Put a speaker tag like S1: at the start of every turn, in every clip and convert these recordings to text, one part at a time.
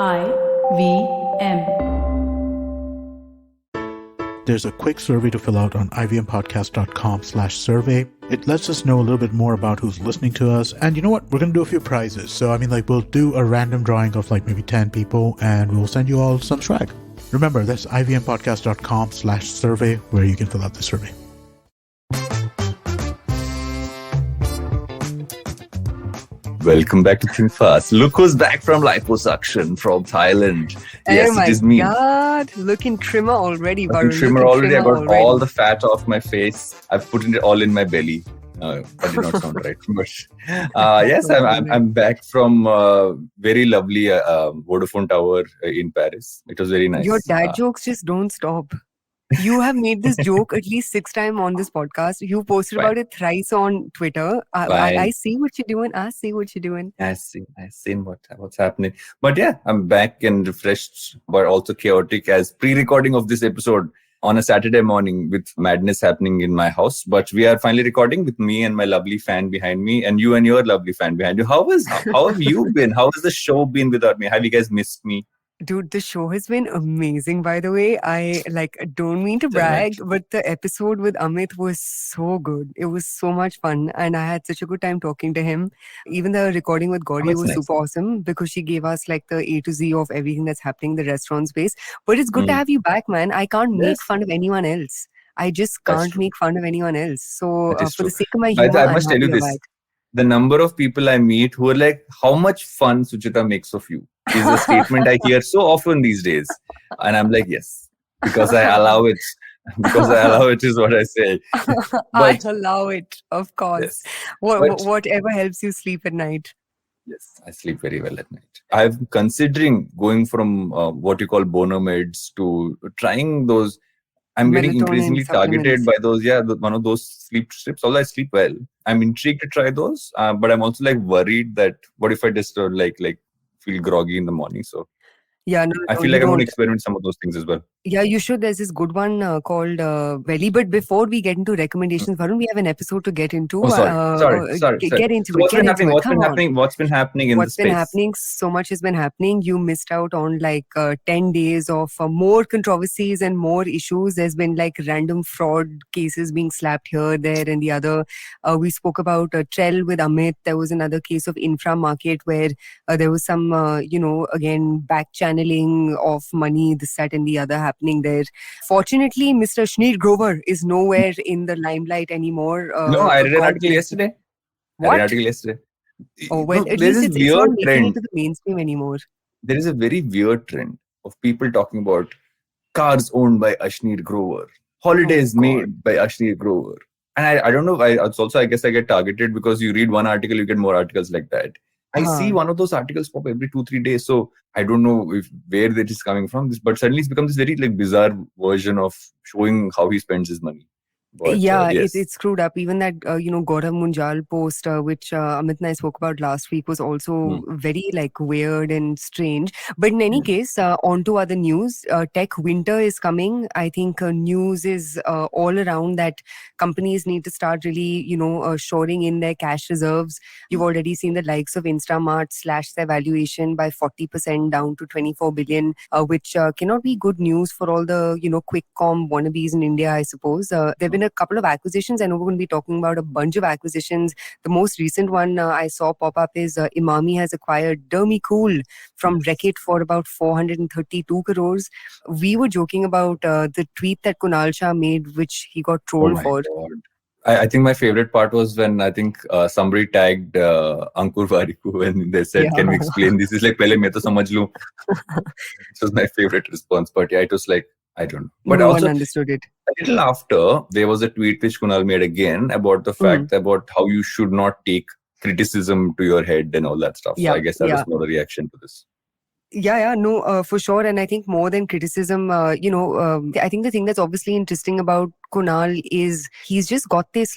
S1: IVM.
S2: There's a quick survey to fill out on ivmpodcast.com/survey. It lets us know a little bit more about who's listening to us. And you know what? We're going to do a few prizes. So, we'll do a random drawing of maybe 10 people and we'll send you all some swag. Remember, that's ivmpodcast.com/survey where you can fill out the survey.
S3: Welcome back to Think Fast. Look who's back from liposuction from Thailand. Yes, it is me.
S4: Oh my God, looking trimmer already, Varun.
S3: Looking trimmer already. I got all the fat off my face. I've put it all in my belly. That did not sound right. But yes, I'm back from very lovely Vodafone Tower in Paris. It was very nice.
S4: Your dad jokes just don't stop. You have made this joke at least 6 times on this podcast. You posted about it thrice on Twitter. I see what you're doing. I see what you're doing.
S3: I've seen what's happening. But yeah, I'm back and refreshed, but also chaotic as pre-recording of this episode on a Saturday morning with madness happening in my house. But we are finally recording with me and my lovely fan behind me and you and your lovely fan behind you. How have you been? How has the show been without me? Have you guys missed me?
S4: Dude, the show has been amazing, by the way. I don't mean to brag, but the episode with Amit was so good. It was so much fun. And I had such a good time talking to him. Even the recording with Gauri was super awesome because she gave us the A to Z of everything that's happening in the restaurant space. But it's good to have you back, man. I can't make fun of anyone else. I just can't make fun of anyone else. So for the sake of my humor,
S3: I must tell you this. The number of people I meet who are like, how much fun Suchita makes of you is a statement I hear so often these days. And I'm like, yes, because I allow it. Because I allow it is what I say.
S4: I allow it, of course. Yes. Whatever helps you sleep at night.
S3: Yes, I sleep very well at night. I'm considering going from what you call bono meds to trying those. I'm getting increasingly targeted by those, one of those sleep strips. Although I sleep well, I'm intrigued to try those. But I'm also worried that what if I just feel groggy in the morning? So
S4: yeah,
S3: I feel like I want to experiment some of those things as well.
S4: Yeah, you should. There's this good one called Belly. But before we get into recommendations, Varun, we have an episode to get into.
S3: Sorry.
S4: Get into
S3: What's
S4: it.
S3: What's been happening in the space?
S4: What's been happening? So much has been happening. You missed out on 10 days of more controversies and more issues. There's been random fraud cases being slapped here, there, and the other. We spoke about Trell with Amit. There was another case of infra market where there was some, again, back channeling of money, this, that, and the other happening there. Fortunately, Mr. Shnir Grover is nowhere in the limelight anymore.
S3: No, I read an article yesterday.
S4: What? Oh, well, at least it's not making it to the mainstream anymore.
S3: There is a very weird trend of people talking about cars owned by Ashnir Grover, holidays made by Ashnir Grover. And I don't know, I guess I get targeted because you read one article, you get more articles like that. I see one of those articles pop every 2-3 days. So I don't know where that is coming from. But suddenly it's become this very bizarre version of showing how he spends his money. But,
S4: yes. It's screwed up. Even that, Gaurav Munjal post, which Amit and I spoke about last week, was also very weird and strange. But in any case, on to other news. Tech winter is coming. I think news is all around that companies need to start really, shoring in their cash reserves. You've already seen the likes of Instamart slash their valuation by 40% down to 24 billion, which cannot be good news for all the, quick com wannabes in India, I suppose. There have been a couple of acquisitions. I know we're going to be talking about a bunch of acquisitions. The most recent one I saw pop up is Imami has acquired Dermicool from Reckitt for about 432 crores. We were joking about the tweet that Kunal Shah made, which he got trolled for.
S3: God. I think my favorite part was when I think somebody tagged Ankur Warikoo when they said, can we explain this? It's Pehle main to samajh lu. This was my favorite response. But it was I don't know. But
S4: no
S3: also,
S4: one understood it.
S3: A little after, there was a tweet which Kunal made again about the fact about how you should not take criticism to your head and all that stuff. So I guess that was more a reaction to this.
S4: No, for sure. And I think more than criticism, I think the thing that's obviously interesting about Kunal is he's just got this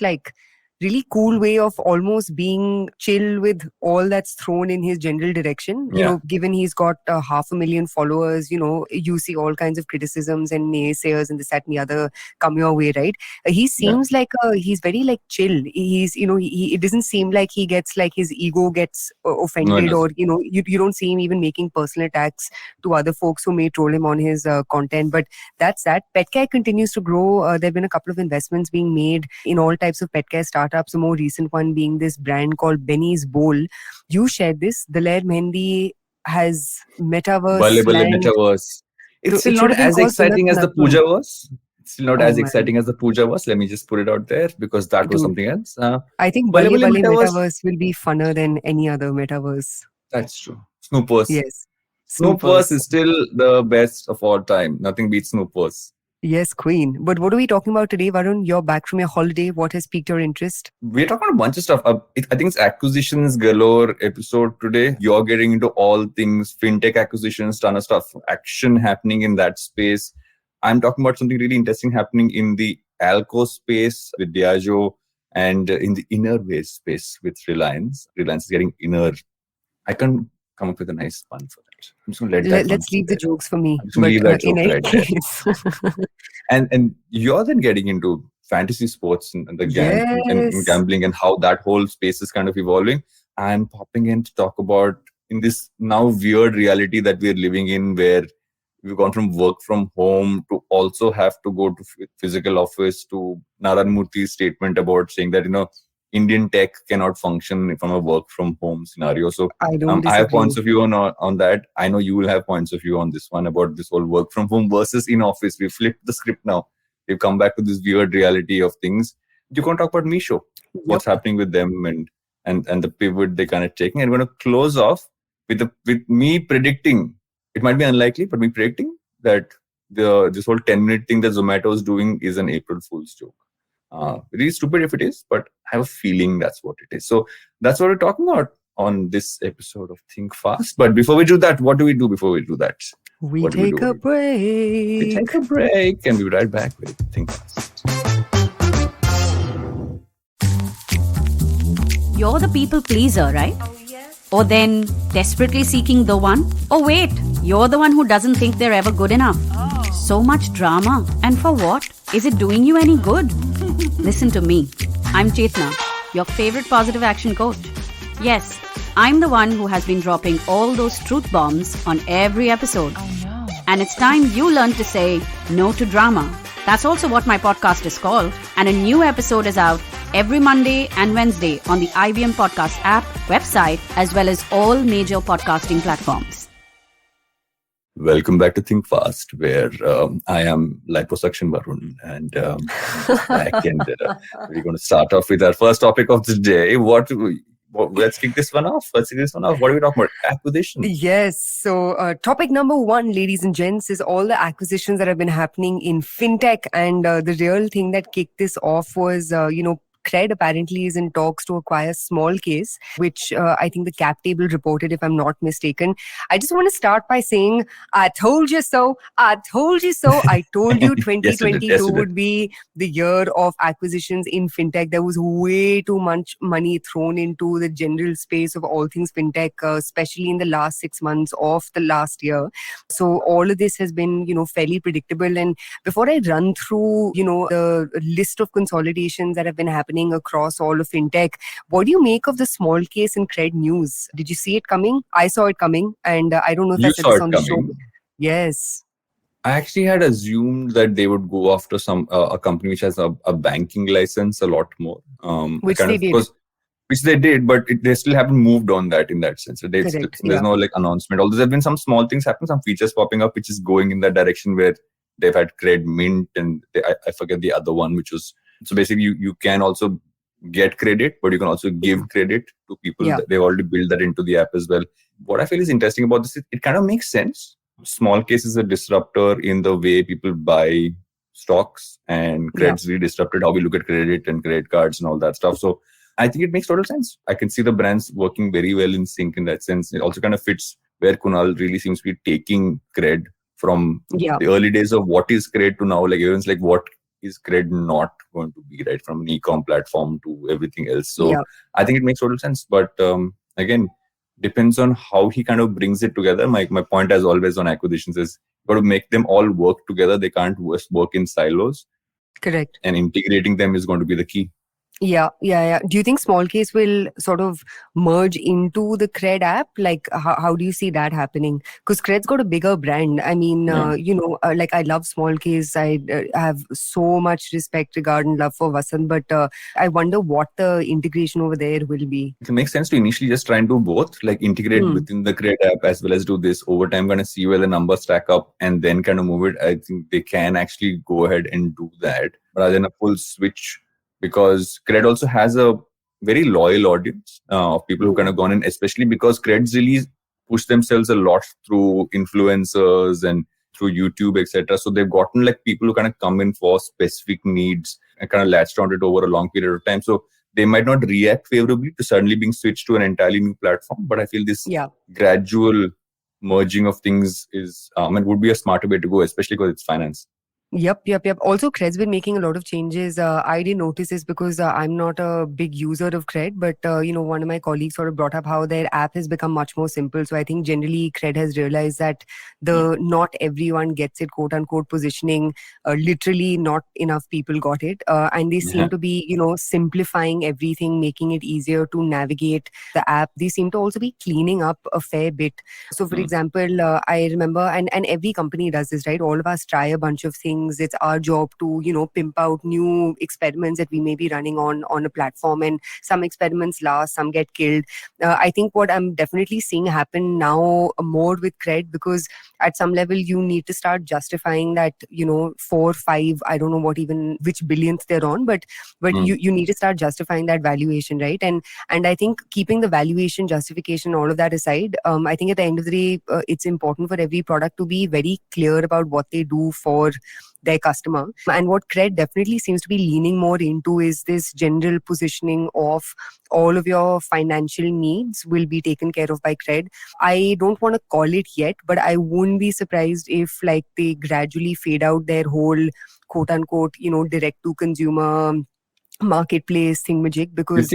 S4: really cool way of almost being chill with all that's thrown in his general direction. Given he's got 500,000 followers, you see all kinds of criticisms and naysayers and this, that, and the other come your way, right? He seems like he's very like chill. He's, it doesn't seem like he gets like his ego gets offended, or, you don't see him even making personal attacks to other folks who may troll him on his content. But that's that. Pet care continues to grow. There have been a couple of investments being made in all types of pet care startups. The more recent one being this brand called Benny's Bowl. You shared this. Daler Mehendi has Metaverse.
S3: Balle Balle
S4: land.
S3: Metaverse. It's still not as exciting as the Puja was. It's still not as exciting as the Puja was. Let me just put it out there, because that was something else.
S4: I think Balle Balle Metaverse will be funner than any other metaverse.
S3: That's true. Snoopers.
S4: Yes.
S3: Snoopers is still the best of all time. Nothing beats Snoopers.
S4: Yes, Queen. But what are we talking about today, Varun? You're back from your holiday. What has piqued your interest?
S3: We're talking about a bunch of stuff. I think it's acquisitions galore episode today. You're getting into all things FinTech acquisitions, ton of stuff, action happening in that space. I'm talking about something really interesting happening in the alco space with Diageo, and in the innerwear space with Reliance. Reliance is getting inner. I can't come up with a nice pun for that. I'm just going to let that.
S4: Let's leave the jokes for me.
S3: I'm just going to leave that joke right there. And you're then getting into fantasy sports and the and gambling, and how that whole space is kind of evolving. I'm popping in to talk about in this now weird reality that we're living in, where we've gone from work from home to also have to go to physical office, to Narayana Murthy's statement about saying that, Indian tech cannot function from a work from home scenario. So I have points of view on that. I know you will have points of view on this one about this whole work from home versus in office. We flipped the script now. We've come back to this weird reality of things. You can talk about Meesho, what's happening with them and the pivot they're kind of taking. And we're going to close off with me predicting, it might be unlikely, but me predicting that this whole 10-minute thing that Zomato is doing is an April Fool's joke. Really stupid if it is, but I have a feeling that's what it is. So that's what we're talking about on this episode of Think Fast. But before we do that, what do we do before we do that?
S4: We take a break.
S3: We take a break and we'll be right back with Think Fast.
S1: You're the people pleaser, right? Oh, yes. Or then desperately seeking the one? Or wait, you're the one who doesn't think they're ever good enough. Oh. So much drama. And for what? Is it doing you any good? Listen to me. I'm Chetna, your favorite positive action coach. Yes, I'm the one who has been dropping all those truth bombs on every episode. Oh no. And it's time you learn to say no to drama. That's also what my podcast is called. And a new episode is out every Monday and Wednesday on the IBM Podcast app, website, as well as all major podcasting platforms.
S3: Welcome back to Think Fast, where I am liposuction Varun, and back and we're going to start off with our first topic of the day. Let's kick this one off. What are we talking about? Acquisition.
S4: Yes. So topic number one, ladies and gents, is all the acquisitions that have been happening in FinTech. And the real thing that kicked this off was, Cred apparently is in talks to acquire Smallcase, which I think the cap table reported, if I'm not mistaken. I just want to start by saying, I told you so. I told you so. I told you 2022 would be the year of acquisitions in FinTech. There was way too much money thrown into the general space of all things FinTech, especially in the last 6 months of the last year. So all of this has been, fairly predictable. And before I run through, the list of consolidations that have been happening across all of FinTech, what do you make of the Smallcase and Cred news? Did you see it coming? I saw it coming, and I don't know if I said this on the show. Yes.
S3: I actually had assumed that they would go after a company which has a banking license a lot more.
S4: Which they did.
S3: Which they did, but they still haven't moved on that in that sense. There's no announcement. Although there have been some small things happening, some features popping up, which is going in that direction where they've had Cred Mint and I forget the other one, which was... So basically, you can also get credit, but you can also give credit to people. Yeah. They've already built that into the app as well. What I feel is interesting about this is it kind of makes sense. Smallcase is a disruptor in the way people buy stocks, and Cred's really disrupted how we look at credit and credit cards and all that stuff. So I think it makes total sense. I can see the brands working very well in sync in that sense. It also kind of fits where Kunal really seems to be taking Cred from the early days of what is Cred to now. Like everyone's like, what is Cred not going to be, right? From an e-com platform to everything else. So
S4: Yeah.
S3: I think it makes total sense. But again, depends on how he kind of brings it together. My point, as always, on acquisitions is got to make them all work together. They can't work in silos.
S4: Correct.
S3: And integrating them is going to be the key.
S4: Yeah. Do you think Small Case will sort of merge into the Cred app? Like, how do you see that happening? Because Cred's got a bigger brand. I mean, like I love Small Case. I have so much respect, regard, and love for Vasant. But I wonder what the integration over there will be.
S3: It makes sense to initially just try and do both, like integrate within the Cred app as well as do this. Over time, kind of see where the numbers stack up and then kind of move it. I think they can actually go ahead and do that rather than a full switch, because Cred also has a very loyal audience of people who kind of gone in, especially because Cred's really push themselves a lot through influencers and through YouTube, etc. So they've gotten like people who kind of come in for specific needs and kind of latched on it over a long period of time. So they might not react favorably to suddenly being switched to an entirely new platform. But I feel this gradual merging of things is, would be a smarter way to go, especially because it's finance.
S4: Yep. Also, Cred's been making a lot of changes. I didn't notice this because I'm not a big user of Cred, but one of my colleagues sort of brought up how their app has become much more simple. So I think generally Cred has realized that not everyone gets it, quote unquote, positioning. Literally, not enough people got it, and they seem to be simplifying everything, making it easier to navigate the app. They seem to also be cleaning up a fair bit. So, for example, I remember, and every company does this, right? All of us try a bunch of things. It's our job to, pimp out new experiments that we may be running on a platform, and some experiments last, some get killed. I think what I'm definitely seeing happen now more with Cred, because at some level you need to start justifying that, 4, 5, I don't know which billionth they're on, but you need to start justifying that valuation, right? And I think keeping the valuation justification, all of that aside, I think at the end of the day, it's important for every product to be very clear about what they do for their customer. And what Cred definitely seems to be leaning more into is this general positioning of all of your financial needs will be taken care of by Cred. I don't want to call it yet, but I wouldn't be surprised if like they gradually fade out their whole quote unquote, direct to consumer marketplace thingamajig, because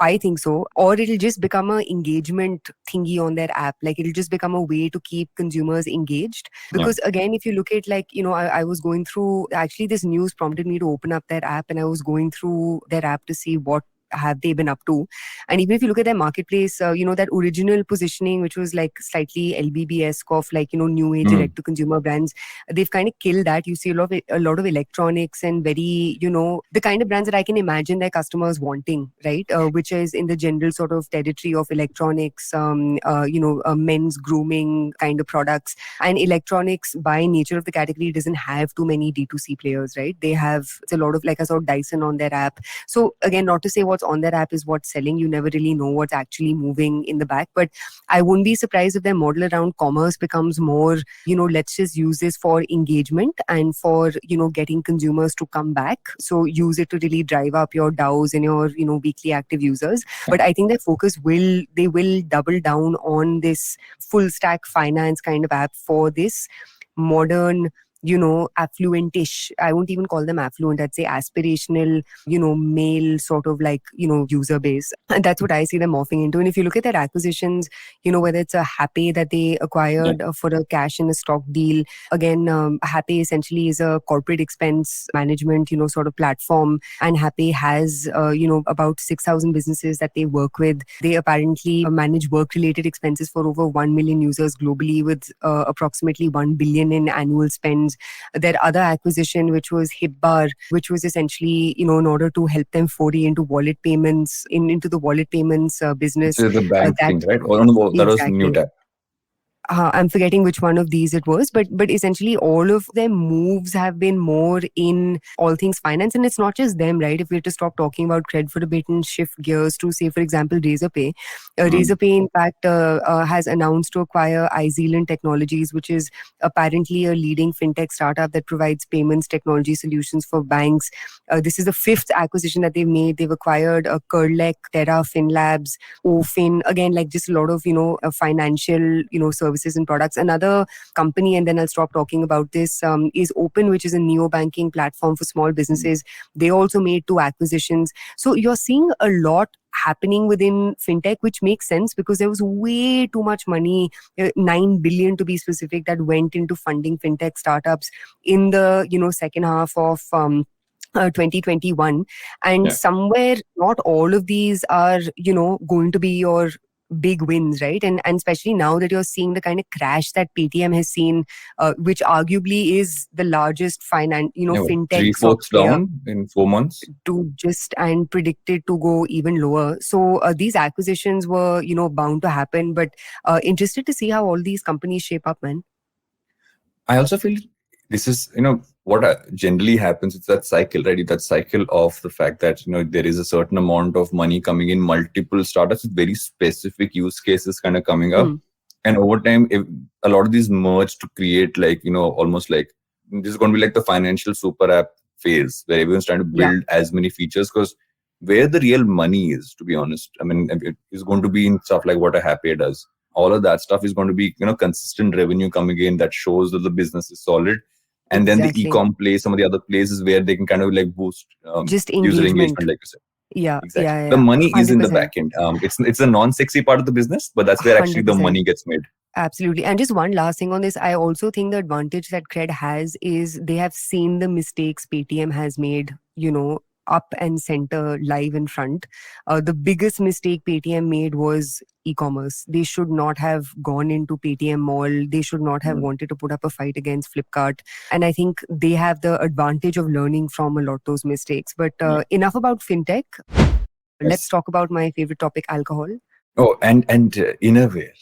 S4: I think so. Or it'll just become an engagement thingy on their app. Like it'll just become a way to keep consumers engaged. Because again, if you look at like, I was going through, actually this news prompted me to open up their app, and I was going through their app to see what have they been up to. And even if you look at their marketplace, that original positioning, which was like slightly LBB-esque of like, new age direct to consumer brands, they've kind of killed that. You see a lot of electronics and very, the kind of brands that I can imagine their customers wanting, right? Which is in the general sort of territory of electronics, men's grooming kind of products. And electronics by nature of the category doesn't have too many D2C players, right? They have, it's a lot of, like I saw Dyson on their app. So again, not to say what's on their app is what's selling. You never really know what's actually moving in the back. But I wouldn't be surprised if their model around commerce becomes more, let's just use this for engagement and for, getting consumers to come back. So use it to really drive up your DAOs and your, weekly active users. But I think their focus will double down on this full stack finance kind of app for this modern, affluentish, I won't even call them affluent, I'd say aspirational, male sort of like, user base. And that's what I see them morphing into. And if you look at their acquisitions, whether it's a Happy that they acquired for a cash and a stock deal, again, Happy essentially is a corporate expense management, sort of platform. And Happy has, about 6,000 businesses that they work with. They apparently manage work-related expenses for over 1 million users globally, with approximately 1 billion in annual spends. Their other acquisition, which was HipBar, which was essentially, in order to help them foray into wallet payments, into the wallet payments business.
S3: So the bank thing, right? Or no, that was New Tap.
S4: I'm forgetting which one of these it was, but essentially all of their moves have been more in all things finance. And it's not just them, right? If we were to stop talking about Cred for a bit and shift gears to, say, for example, Razorpay. Razorpay, in fact, has announced to acquire iZealand Technologies, which is apparently a leading fintech startup that provides payments technology solutions for banks. This is the 5th acquisition that they've made. They've acquired Curlec, Terra, FinLabs, OFin. Again, like just a lot of, financial, services services and products. Another company, and then I'll stop talking about this, is Open, which is a neo-banking platform for small businesses. They also made 2 acquisitions. So you're seeing a lot happening within fintech, which makes sense because there was way too much money, 9 billion to be specific, that went into funding fintech startups in the second half of 2021. And somewhere not all of these are going to be your big wins, right? And especially now that you're seeing the kind of crash that Paytm has seen, which arguably is the largest fintech stock
S3: 3/4
S4: player,
S3: down in 4 months,
S4: and predicted to go even lower. So these acquisitions were bound to happen, but interested to see how all these companies shape up, man.
S3: I also feel this is, what generally happens. It's that cycle, right? That cycle of the fact that, there is a certain amount of money coming in, multiple startups with very specific use cases kind of coming up. And over time, a lot of these merge to create almost like, this is going to be like the financial super app phase where everyone's trying to build as many features, because where the real money is, to be honest, I mean, it is going to be in stuff like what a Happy does. All of that stuff is going to be, consistent revenue coming in that shows that the business is solid. And then the e-com place, some of the other places where they can kind of like boost
S4: just
S3: user engagement, like you said.
S4: Yeah,
S3: exactly.
S4: Yeah.
S3: The money
S4: 100%.
S3: is in the back end. It's the non-sexy part of the business, but that's where actually the
S4: 100%.
S3: money gets made.
S4: Absolutely. And just one last thing on this, I also think the advantage that Cred has is they have seen the mistakes Paytm has made, up and center, live in front. The biggest mistake Paytm made was e-commerce. They should not have gone into Paytm Mall. They should not have wanted to put up a fight against Flipkart. And I think they have the advantage of learning from a lot of those mistakes. But enough about fintech. Let's talk about my favorite topic, alcohol.
S3: Oh, and innerwear.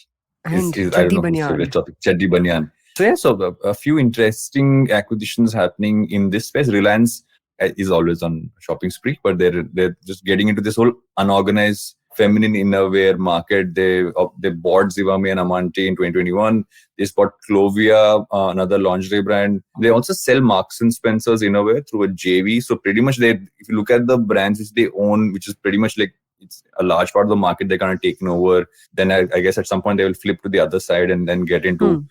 S4: And
S3: I don't know whose favorite topic, Chaddi Banyan. So a few interesting acquisitions happening in this space. Reliance is always on shopping spree, but they're just getting into this whole unorganized feminine innerwear market. They bought Zivame and Amante in 2021. They bought Clovia, another lingerie brand. They also sell Marks and Spencer's innerwear through a JV. So pretty much if you look at the brands which they own, which is pretty much like, it's a large part of the market they're kind of taken over. Then I guess at some point they will flip to the other side and then get into,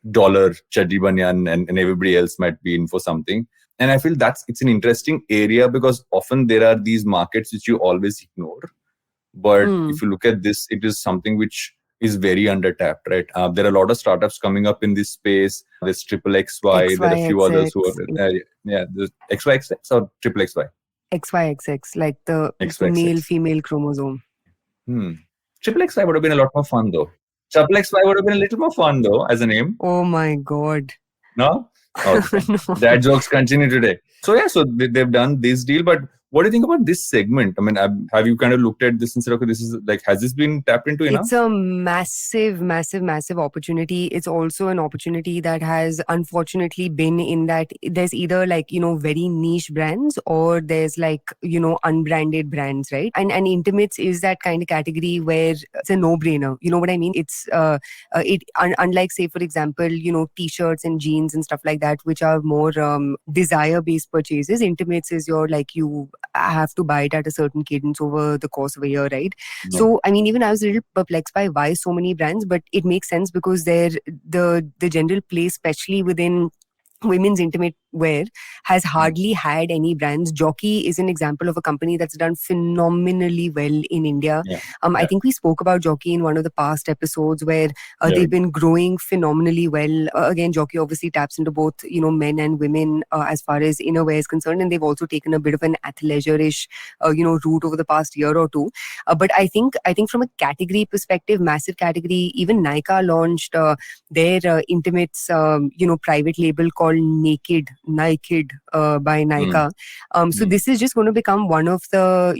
S3: Dollar, Chaddi Banyan, and everybody else might be in for something. And I feel it's an interesting area because often there are these markets which you always ignore. But if you look at this, it is something which is very undertapped, right? There are a lot of startups coming up in this space. There's Triple XY. There are a few others who are, the XYXX or Triple XY?
S4: XYXX, like the
S3: XYXX.
S4: male-female chromosome.
S3: Triple XY would have been a lot more fun though. Triple XY would have been a little more fun though as a name.
S4: Oh my God.
S3: No? Okay.
S4: No.
S3: Dad jokes continue today. So they've done this deal, but what do you think about this segment? I mean, have you kind of looked at this and said, okay, this is like, has this been tapped into enough?
S4: It's a massive, massive, massive opportunity. It's also an opportunity that has unfortunately been in that there's either like, very niche brands or there's like, unbranded brands, right? And intimates is that kind of category where it's a no-brainer. You know what I mean? It's unlike, say, for example, t-shirts and jeans and stuff like that, which are more desire-based purchases. Intimates is your like you have to buy it at a certain cadence over the course of a year, right? Yeah. So, I mean, even I was a little perplexed by why so many brands, but it makes sense because the general place, especially within women's intimate wear, has hardly had any brands. Jockey is an example of a company that's done phenomenally well in India. I think we spoke about Jockey in one of the past episodes where they've been growing phenomenally well. Again, Jockey obviously taps into both, men and women as far as innerwear is concerned, and they've also taken a bit of an athleisure-ish, route over the past year or two. But I think from a category perspective, massive category. Even Nykaa launched their intimates, private label called Naked by Nykaa. So this is just going to become one of the,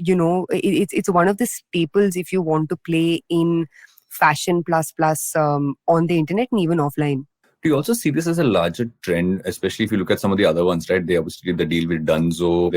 S4: it's one of the staples if you want to play in fashion plus on the internet and even offline.
S3: Do you also see this as a larger trend, especially if you look at some of the other ones, right? They obviously did the deal with Dunzo.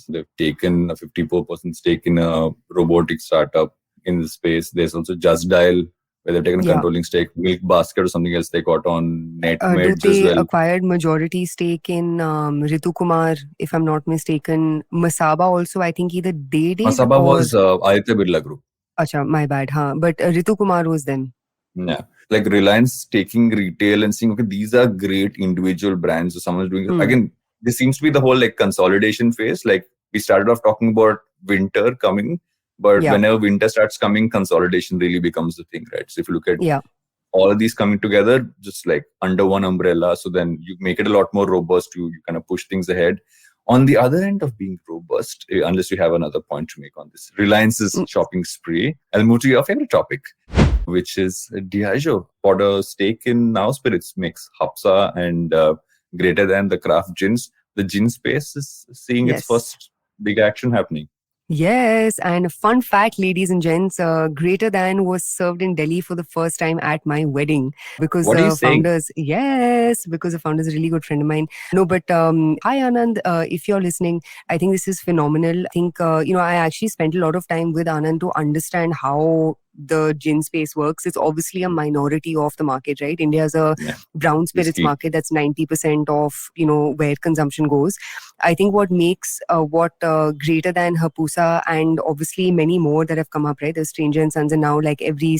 S3: They've taken a 54% stake in a robotic startup in the space. There's also Just Dial, where they've taken a controlling stake. Milk Basket or something else they got on NetMeds as well.
S4: They acquired majority stake in Ritu Kumar, if I'm not mistaken. Masaba also, I think either they did
S3: Masaba was Aditya Birla Group.
S4: Acha, my bad. But Ritu Kumar was them.
S3: Yeah. like Reliance taking retail and saying, okay, these are great individual brands. So someone's doing again. This seems to be the whole like consolidation phase. Like we started off talking about winter coming, but whenever winter starts coming, consolidation really becomes the thing, right? So if you look at all of these coming together, just like under one umbrella, so then you make it a lot more robust. You kind of push things ahead. On the other end of being robust, unless you have another point to make on this, Reliance's shopping spree. I'll move to your favorite topic, which is Diageo bought a stake in NaoSpirits mix, Hapsa and greater than the craft gins. The gin space is seeing its first big action happening.
S4: Yes, and a fun fact, ladies and gents, Greater Than was served in Delhi for the first time at my wedding because the founders, because the founders are a really good friend of mine. No, but hi Anand, if you're listening, I think this is phenomenal. I think, I actually spent a lot of time with Anand to understand how the gin space works. It's obviously a minority of the market, right? India has a brown spirits market that's 90% of, where consumption goes. I think what makes Greater Than Hapusa and obviously many more that have come up, right? There's Stranger and Sons, and now like every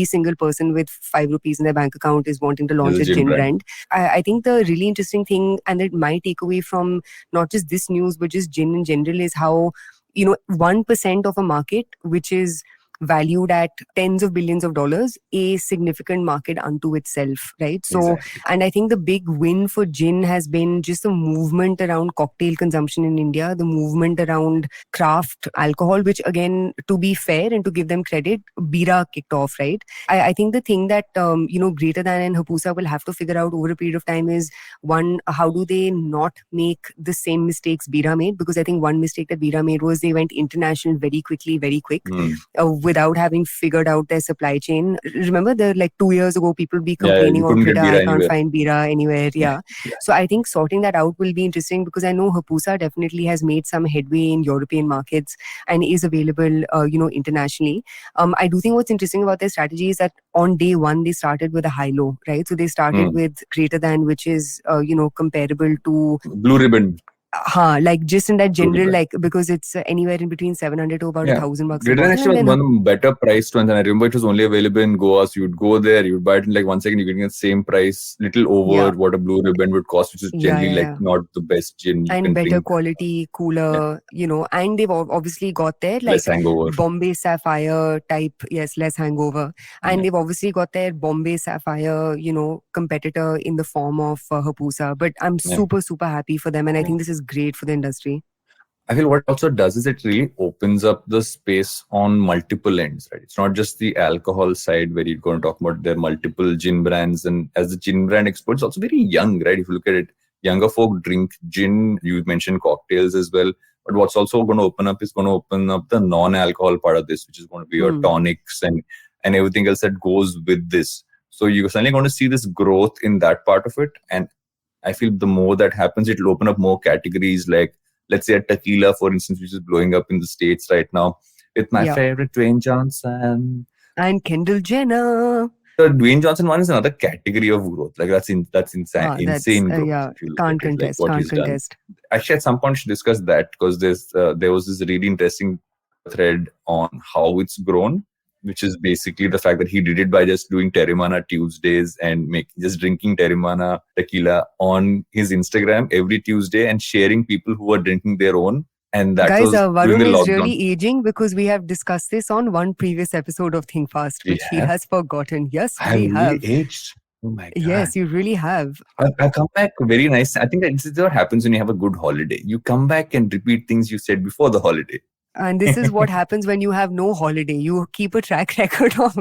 S4: single person with 5 rupees in their bank account is wanting to launch a gin brand. I think the really interesting thing, and that my takeaway from not just this news, but just gin in general, is how, 1% of a market, which is valued at tens of billions of dollars, a significant market unto itself, right? So, and I think the big win for gin has been just the movement around cocktail consumption in India, the movement around craft alcohol, which again, to be fair and to give them credit, Bira kicked off, right? I think the thing that, Greater Than and Hapusa will have to figure out over a period of time is, one, how do they not make the same mistakes Bira made? Because I think one mistake that Bira made was they went international very quickly, very quick. Without having figured out their supply chain. Remember, like 2 years ago, people be complaining on Twitter, I can't find Bira anywhere. So I think sorting that out will be interesting, because I know Hapusa definitely has made some headway in European markets and is available, internationally. I do think what's interesting about their strategy is that on day one, they started with a high-low, right? So they started with Greater Than, which is, comparable to
S3: Blue Ribbon.
S4: Like just in that general, like, because it's anywhere in between 700 to about $1,000 bucks.
S3: Greater Than actually was one of the better priced ones, and I remember it was only available in Goa. So you'd go there, you'd buy it in like 1 second, you're getting the same price, little over what a Blue Ribbon would cost, which is generally like not the best gin.
S4: And better quality, cooler, and they've obviously got their like
S3: less hangover.
S4: Bombay Sapphire type, less hangover. And they've obviously got their Bombay Sapphire, competitor in the form of Hapusa. But I'm super, super happy for them, and I think this is great for the industry.
S3: I feel what it also does is it really opens up the space on multiple ends, right? It's not just the alcohol side where you're going to talk about their multiple gin brands. And as the gin brand expert, it's also very young, right? If you look at it, younger folk drink gin. You mentioned cocktails as well. But what's also going to open up is going to open up the non-alcohol part of this, which is going to be your tonics and everything else that goes with this. So you're suddenly going to see this growth in that part of it. And I feel the more that happens, it will open up more categories, like, let's say a tequila, for instance, which is blowing up in the States right now. With my favorite Dwayne Johnson.
S4: And Kendall Jenner.
S3: The Dwayne Johnson one is another category of growth. Like that's insane. Insane growth.
S4: Can't contest.
S3: Actually, at some point, we should discuss that, because there was this really interesting thread on how it's grown, which is basically the fact that he did it by just doing Terrimana Tuesdays and just drinking Terrimana tequila on his Instagram every Tuesday and sharing people who are drinking their own. And that
S4: guys,
S3: was
S4: Varun is
S3: lockdown.
S4: really aging, because we have discussed this on one previous episode of Think Fast, which he has forgotten. Yes, we have.
S3: Really aged. Oh my God.
S4: Yes, you really have.
S3: I come back very nice. I think this is what happens when you have a good holiday. You come back and repeat things you said before the holiday.
S4: And this is what happens when you have no holiday. You keep a track record of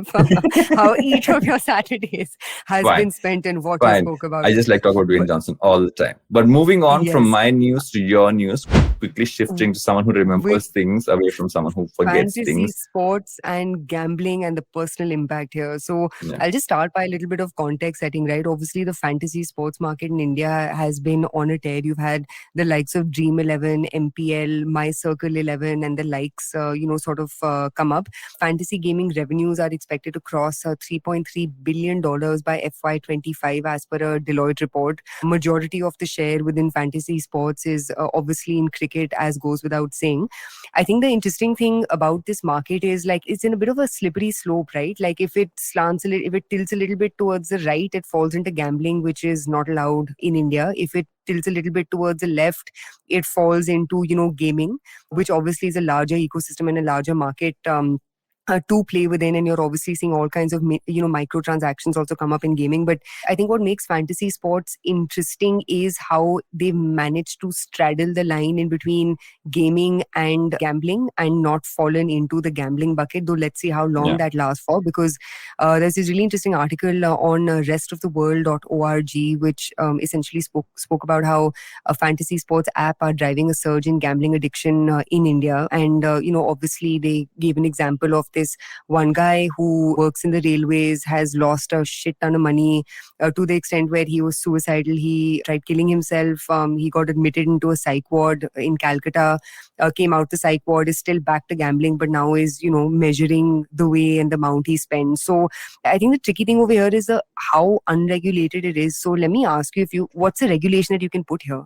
S4: how each of your Saturdays has been spent and what you spoke about.
S3: I just like talk about Dwayne Johnson all the time. But moving on from my news to your news, quickly shifting to someone who remembers things away from someone who forgets things.
S4: Fantasy, sports and gambling and the personal impact here. So I'll just start by a little bit of context setting, right? Obviously, the fantasy sports market in India has been on a tear. You've had the likes of Dream 11, MPL, My Circle 11, and the likes, sort of come up. Fantasy gaming revenues are expected to cross $3.3 billion by FY25 as per a Deloitte report. Majority of the share within fantasy sports is obviously in cricket, as goes without saying. I think the interesting thing about this market is like it's in a bit of a slippery slope, right? Like if it if it tilts a little bit towards the right, it falls into gambling, which is not allowed in India. If it tilts a little bit towards the left, it falls into, gaming, which obviously is a larger ecosystem and a larger market. To play within, and you're obviously seeing all kinds of microtransactions also come up in gaming. But I think what makes fantasy sports interesting is how they've managed to straddle the line in between gaming and gambling and not fallen into the gambling bucket, though let's see how long that lasts for, because there's this really interesting article on restoftheworld.org which essentially spoke about how a fantasy sports app are driving a surge in gambling addiction in India. And obviously they gave an example of this one guy who works in the railways, has lost a shit ton of money to the extent where he was suicidal. He tried killing himself. He got admitted into a psych ward in Calcutta, came out the psych ward, is still back to gambling, but now is, measuring the way and the amount he spends. So I think the tricky thing over here is how unregulated it is. So let me ask you, what's the regulation that you can put here,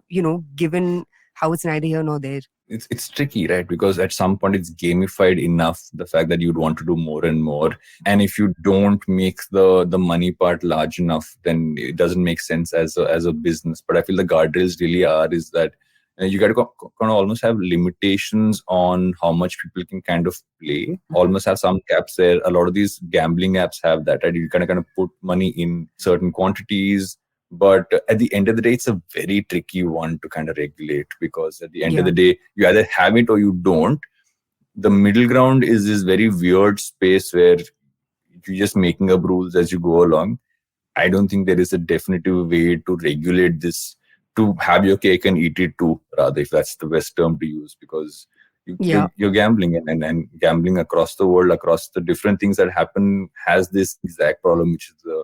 S4: given how it's neither here nor there?
S3: It's tricky, right? Because at some point it's gamified enough, the fact that you'd want to do more and more. And if you don't make the money part large enough, then it doesn't make sense as a business. But I feel the guardrails really is that you got to kind of almost have limitations on how much people can kind of play. Almost have some caps there. A lot of these gambling apps have that, right? You kind of put money in certain quantities. But at the end of the day, it's a very tricky one to kind of regulate, because at the end of the day, you either have it or you don't. The middle ground is this very weird space where you're just making up rules as you go along. I don't think there is a definitive way to regulate this, to have your cake and eat it too, rather, if that's the best term to use, because you're gambling and gambling across the world, across the different things that happen, has this exact problem, which is the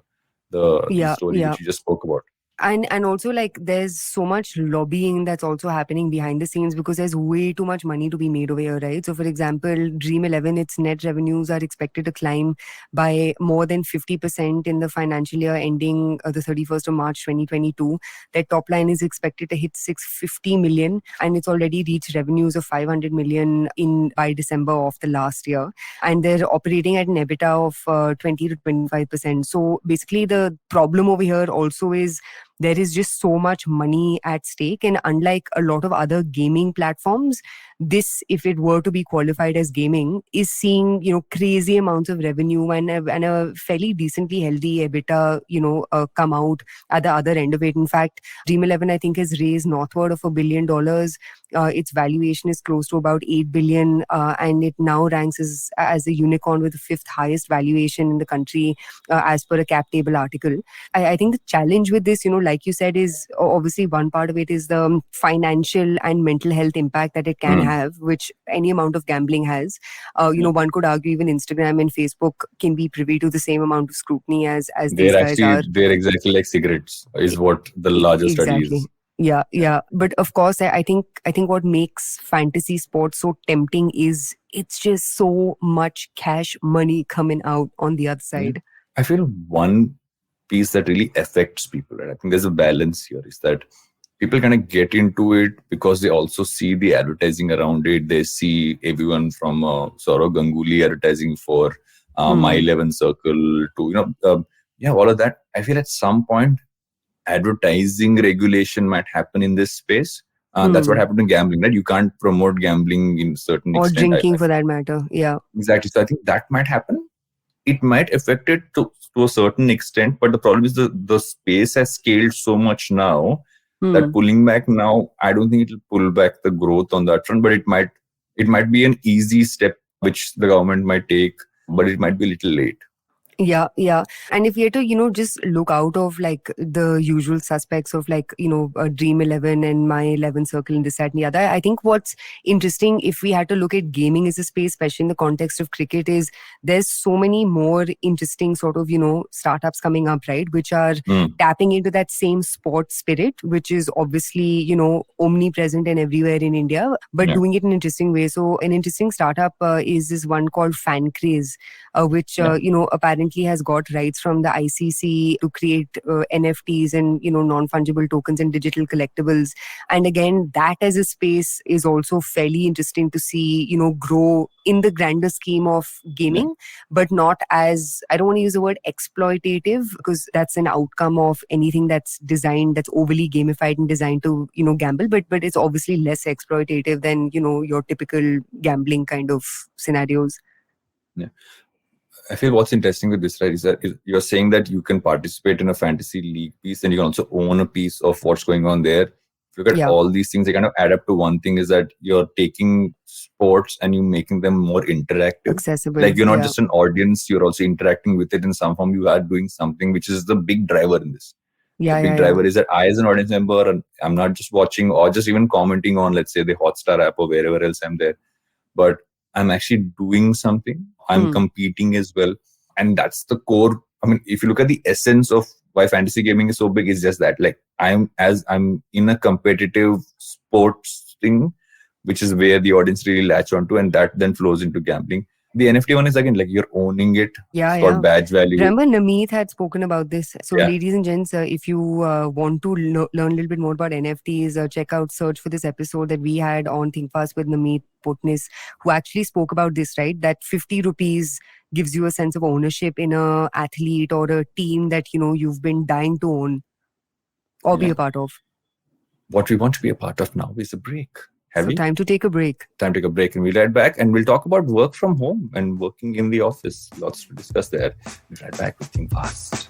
S3: story which you just spoke about.
S4: And also, like, there's so much lobbying that's also happening behind the scenes, because there's way too much money to be made over here, right? So for example, Dream 11, its net revenues are expected to climb by more than 50% in the financial year ending the 31st of March 2022. Their top line is expected to hit 650 million, and it's already reached revenues of 500 million by December of the last year. And they're operating at an EBITDA of 20 to 25%. So basically the problem over here also is there is just so much money at stake. And unlike a lot of other gaming platforms, this, if it were to be qualified as gaming, is seeing, crazy amounts of revenue and a fairly decently healthy EBITDA, come out at the other end of it. In fact, Dream 11, I think, has raised northward of $1 billion. Its valuation is close to about 8 billion, and it now ranks as a unicorn with the 5th highest valuation in the country, as per a cap table article. I think the challenge with this, like you said, is obviously one part of it is the financial and mental health impact that it can have, which any amount of gambling has. One could argue even Instagram and Facebook can be privy to the same amount of scrutiny as these guys are.
S3: They're exactly like cigarettes, is what the larger study is.
S4: Yeah. But of course, I think what makes fantasy sports so tempting is it's just so much cash money coming out on the other side.
S3: I feel one piece that really affects people, and I think there's a balance here, is that people kind of get into it because they also see the advertising around it. They see everyone from Saurav Ganguly advertising for My 11 Circle to, all of that. I feel at some point, advertising regulation might happen in this space. That's what happened in gambling, right? You can't promote gambling in certain
S4: or
S3: extent.
S4: Drinking for that matter. Yeah.
S3: Exactly. So I think that might happen. It might affect it to a certain extent, but the problem is the space has scaled so much now that pulling back now, I don't think it will pull back the growth on that front, but it might be an easy step which the government might take, but it might be a little late.
S4: Yeah. And if we had to, just look out of like the usual suspects of like, Dream 11 and My 11 Circle and this, that, and the other, I think what's interesting, if we had to look at gaming as a space, especially in the context of cricket, is there's so many more interesting sort of, startups coming up, right? Which are tapping into that same sports spirit, which is obviously, omnipresent and everywhere in India, but doing it in an interesting way. So an interesting startup is this one called Fan Craze, which, apparently has got rights from the ICC to create NFTs and, non-fungible tokens and digital collectibles. And again, that as a space is also fairly interesting to see, grow in the grander scheme of gaming, but not as, I don't want to use the word exploitative, because that's an outcome of anything that's designed, that's overly gamified and designed to, gamble, but it's obviously less exploitative than, your typical gambling kind of scenarios.
S3: Yeah. I feel what's interesting with this, right, is that you're saying that you can participate in a fantasy league piece and you can also own a piece of what's going on there. If you look at all these things, they kind of add up to one thing, is that you're taking sports and you're making them more interactive.
S4: Accessible.
S3: Like you're not just an audience, you're also interacting with it in some form. You are doing something, which is the big driver in this. The big driver is that I, as an audience member, and I'm not just watching or just even commenting on, let's say, the Hotstar app or wherever else I'm there, but I'm actually doing something. I'm competing as well. And that's the core. I mean, if you look at the essence of why fantasy gaming is so big, is just that, like, I'm in a competitive sports thing, which is where the audience really latch onto, and that then flows into gambling. The NFT one is, again, like, you're owning it. It's got badge value.
S4: Remember, Nameet had spoken about this. So, ladies and gents, if you want to learn a little bit more about NFTs, check out, search for this episode that we had on Think Fast with Nameet Potnis, who actually spoke about this, right? That 50 rupees gives you a sense of ownership in a athlete or a team that, you've been dying to own or be a part of.
S3: What we want to be a part of now is a break.
S4: Time to take a break.
S3: Time to take a break, and we'll be right back, and we'll talk about work from home and working in the office. Lots to discuss there. We'll be right back with Think Fast.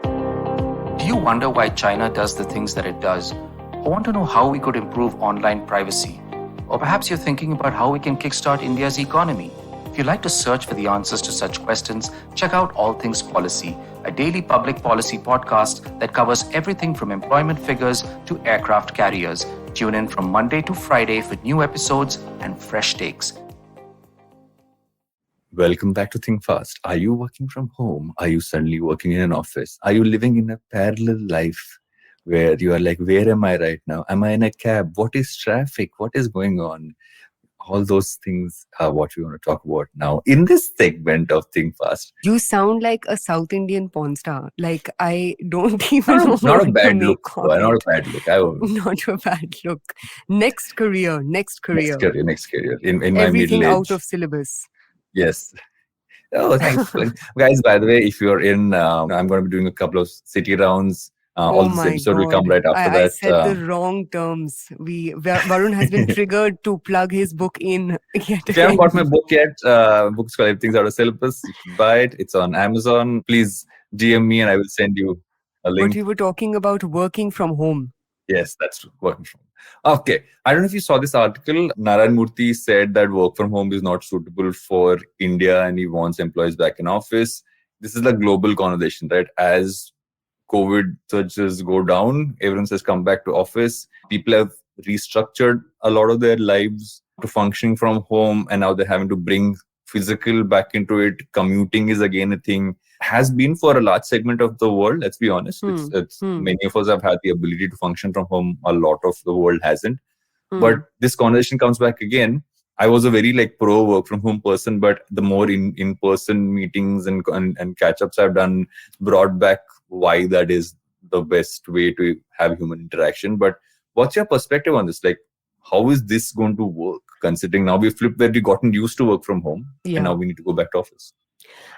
S5: Do you wonder why China does the things that it does? Or want to know how we could improve online privacy? Or perhaps you're thinking about how we can kickstart India's economy. If you'd like to search for the answers to such questions, check out All Things Policy, a daily public policy podcast that covers everything from employment figures to aircraft carriers. Tune in from Monday to Friday for new episodes and fresh takes.
S3: Welcome back to Think Fast. Are you working from home? Are you suddenly working in an office? Are you living in a parallel life where you are like, where am I right now? Am I in a cab? What is traffic? What is going on? All those things are what we want to talk about now in this segment of Think Fast.
S4: You sound like a South Indian porn star. Like, I don't even know.
S3: Not a bad look. Not a bad look.
S4: Not a bad look. Next career.
S3: Next career. In my
S4: everything
S3: middle
S4: out
S3: age.
S4: of syllabus.
S3: Yes. Oh, thanks. Guys, by the way, if you're in, I'm going to be doing a couple of city rounds. All this episode will come right after that.
S4: I said the wrong terms. Varun has been triggered to plug his book in.
S3: If you haven't bought my book yet, book's called Everything's Out of Syllabus. You should buy it. It's on Amazon. Please DM me and I will send you a link.
S4: But we were talking about working from home.
S3: Yes, that's true. Working from home. Okay. I don't know if you saw this article. Narayan Murthy said that work from home is not suitable for India and he wants employees back in office. This is a global conversation, right? As COVID surges go down, everyone says come back to office. People have restructured a lot of their lives to functioning from home, and now they're having to bring physical back into it. Commuting is again a thing. Has been for a large segment of the world, let's be honest. Many of us have had the ability to function from home. A lot of the world hasn't. But this conversation comes back again. I was a very pro work from home person, but the more in-person meetings and catch-ups I've done brought back why that is the best way to have human interaction. But what's your perspective on this? Like, how is this going to work, considering now we've flipped where we've gotten used to work from home and now we need to go back to office?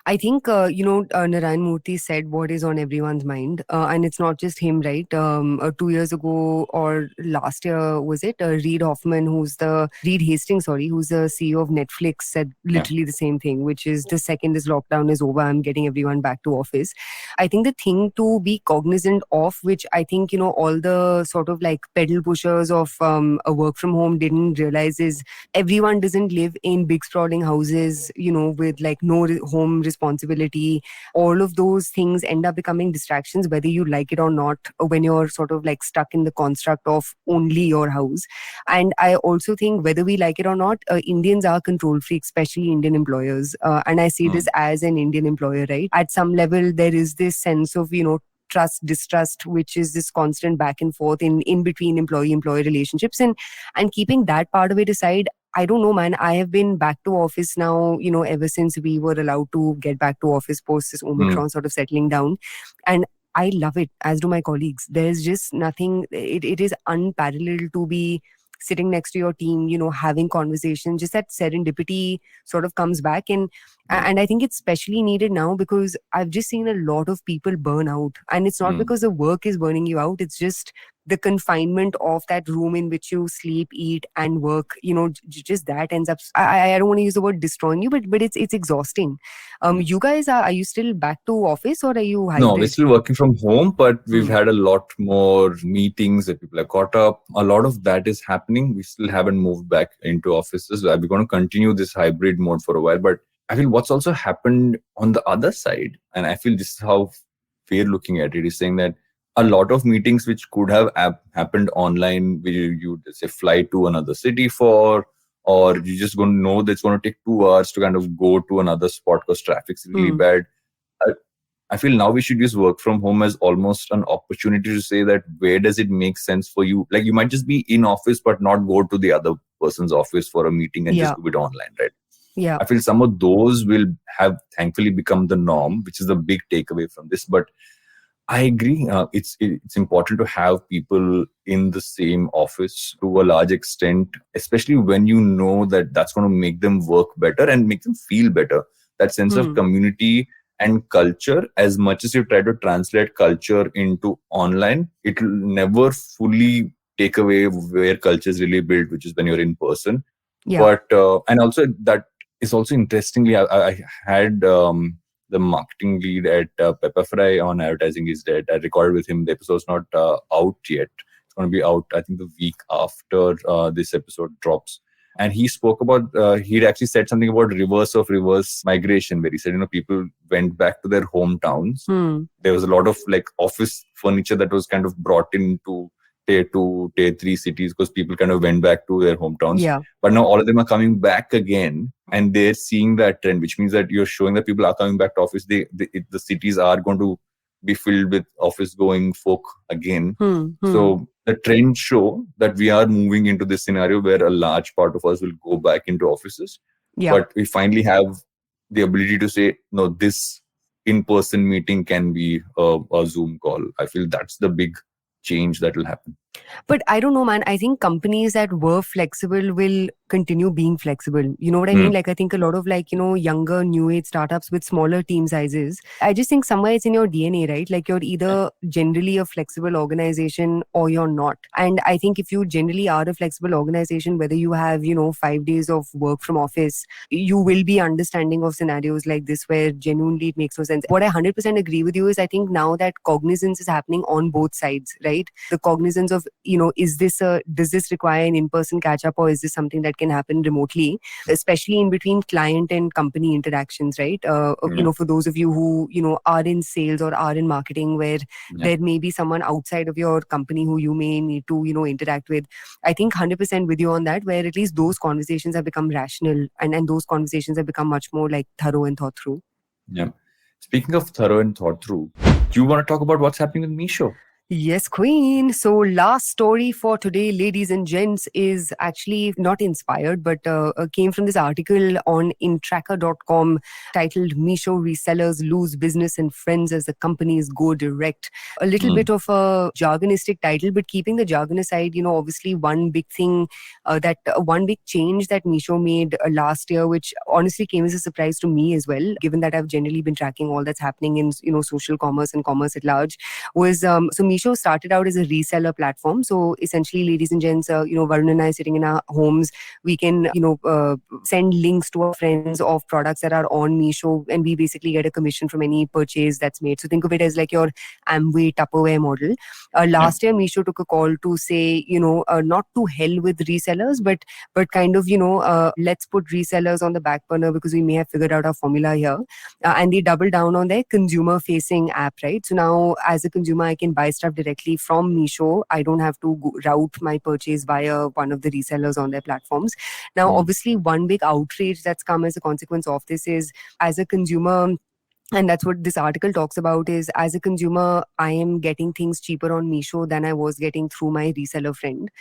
S4: I think, Narayan Murthy said what is on everyone's mind. And it's not just him, right? 2 years ago or last year, was it? Reed Hastings, sorry, who's the CEO of Netflix, said literally the same thing, which is the second this lockdown is over, I'm getting everyone back to office. I think the thing to be cognizant of, which I think, all the sort of like pedal pushers of a work from home didn't realize, is everyone doesn't live in big sprawling houses, with like no home responsibility. All of those things end up becoming distractions, whether you like it or not, when you're sort of like stuck in the construct of only your house. And I also think, whether we like it or not, Indians are control freaks, especially Indian employers. And I say this as an Indian employer, right? At some level, there is this sense of, trust, distrust, which is this constant back and forth in between employee-employee relationships. And keeping that part of it aside, I don't know, man. I have been back to office now, ever since we were allowed to get back to office post this Omicron sort of settling down. And I love it, as do my colleagues. There's just nothing, it is unparalleled to be sitting next to your team, having conversation. Just that serendipity sort of comes back. And I think it's especially needed now, because I've just seen a lot of people burn out. And it's not because the work is burning you out. It's just the confinement of that room in which you sleep, eat, and work. Just that ends up, I don't want to use the word destroying you, but it's exhausting. You guys, are you still back to office, or are you hybrid?
S3: No, we're still working from home, but we've had a lot more meetings that people are caught up. A lot of that is happening. We still haven't moved back into offices. We're going to continue this hybrid mode for a while, but I feel what's also happened on the other side, and I feel this is how we're looking at it, is saying that a lot of meetings which could have happened online, where you say fly to another city for, or you're just going to know that it's going to take 2 hours to kind of go to another spot because traffic's really bad. I feel now we should use work from home as almost an opportunity to say that where does it make sense for you? Like, you might just be in office but not go to the other person's office for a meeting and just do it online, right?
S4: Yeah.
S3: I feel some of those will have thankfully become the norm, which is a big takeaway from this. But I agree. It's important to have people in the same office to a large extent, especially when you know that that's going to make them work better and make them feel better. That sense of community and culture, as much as you try to translate culture into online, it will never fully take away where culture is really built, which is when you're in person.
S4: Yeah.
S3: But and also that is also interestingly, I had the marketing lead at Pepperfry on Advertising Is Dead. I recorded with him. The episode's not out yet. It's going to be out, I think, the week after this episode drops. And he spoke about, he'd actually said something about reverse migration, where he said, people went back to their hometowns. There was a lot of like office furniture that was kind of brought into tier 2, tier 3 cities because people kind of went back to their hometowns.
S4: Yeah.
S3: But now all of them are coming back again, and they're seeing that trend, which means that you're showing that people are coming back to office. The cities are going to be filled with office going folk again. So the trends show that we are moving into this scenario where a large part of us will go back into offices.
S4: Yeah.
S3: But we finally have the ability to say, no, this in-person meeting can be a Zoom call. I feel that's the big change that will happen.
S4: But I don't know, man. I think companies that were flexible will continue being flexible. You know what I mean? Like, I think a lot of younger new age startups with smaller team sizes, I just think somewhere it's in your DNA, right? Like, you're either generally a flexible organization or you're not. And I think if you generally are a flexible organization, whether you have, 5 days of work from office, you will be understanding of scenarios like this where genuinely it makes no sense. What I 100% agree with you is, I think now that cognizance is happening on both sides, right? The cognizance of, does this require an in-person catch-up, or is this something that can happen remotely, especially in between client and company interactions, right? For those of you who, are in sales or are in marketing, where there may be someone outside of your company who you may need to, interact with. I think 100% with you on that, where at least those conversations have become rational and those conversations have become much more like thorough and thought through.
S3: Yeah. Speaking of thorough and thought through, do you want to talk about what's happening with Meesho?
S4: Yes, Queen. So, last story for today, ladies and gents, is actually not inspired, but came from this article on intracker.com titled Meesho Resellers Lose Business and Friends as the Companies Go Direct. A little bit of a jargonistic title, but keeping the jargon aside, obviously one big thing one big change that Meesho made last year, which honestly came as a surprise to me as well, given that I've generally been tracking all that's happening in, social commerce and commerce at large, was so Meesho started out as a reseller platform. So essentially, ladies and gents, Varun and I sitting in our homes, we can, send links to our friends of products that are on Meesho, and we basically get a commission from any purchase that's made. So think of it as like your Amway Tupperware model. Last year, Meesho took a call to say, not to hell with resellers, but kind of, let's put resellers on the back burner because we may have figured out our formula here. And they doubled down on their consumer facing app, right? So now as a consumer, I can buy stuff directly from Meesho. I don't have to route my purchase via one of the resellers on their platforms. Now, obviously, one big outrage that's come as a consequence of this is, as a consumer, and that's what this article talks about, is as a consumer, I am getting things cheaper on Meesho than I was getting through my reseller friend,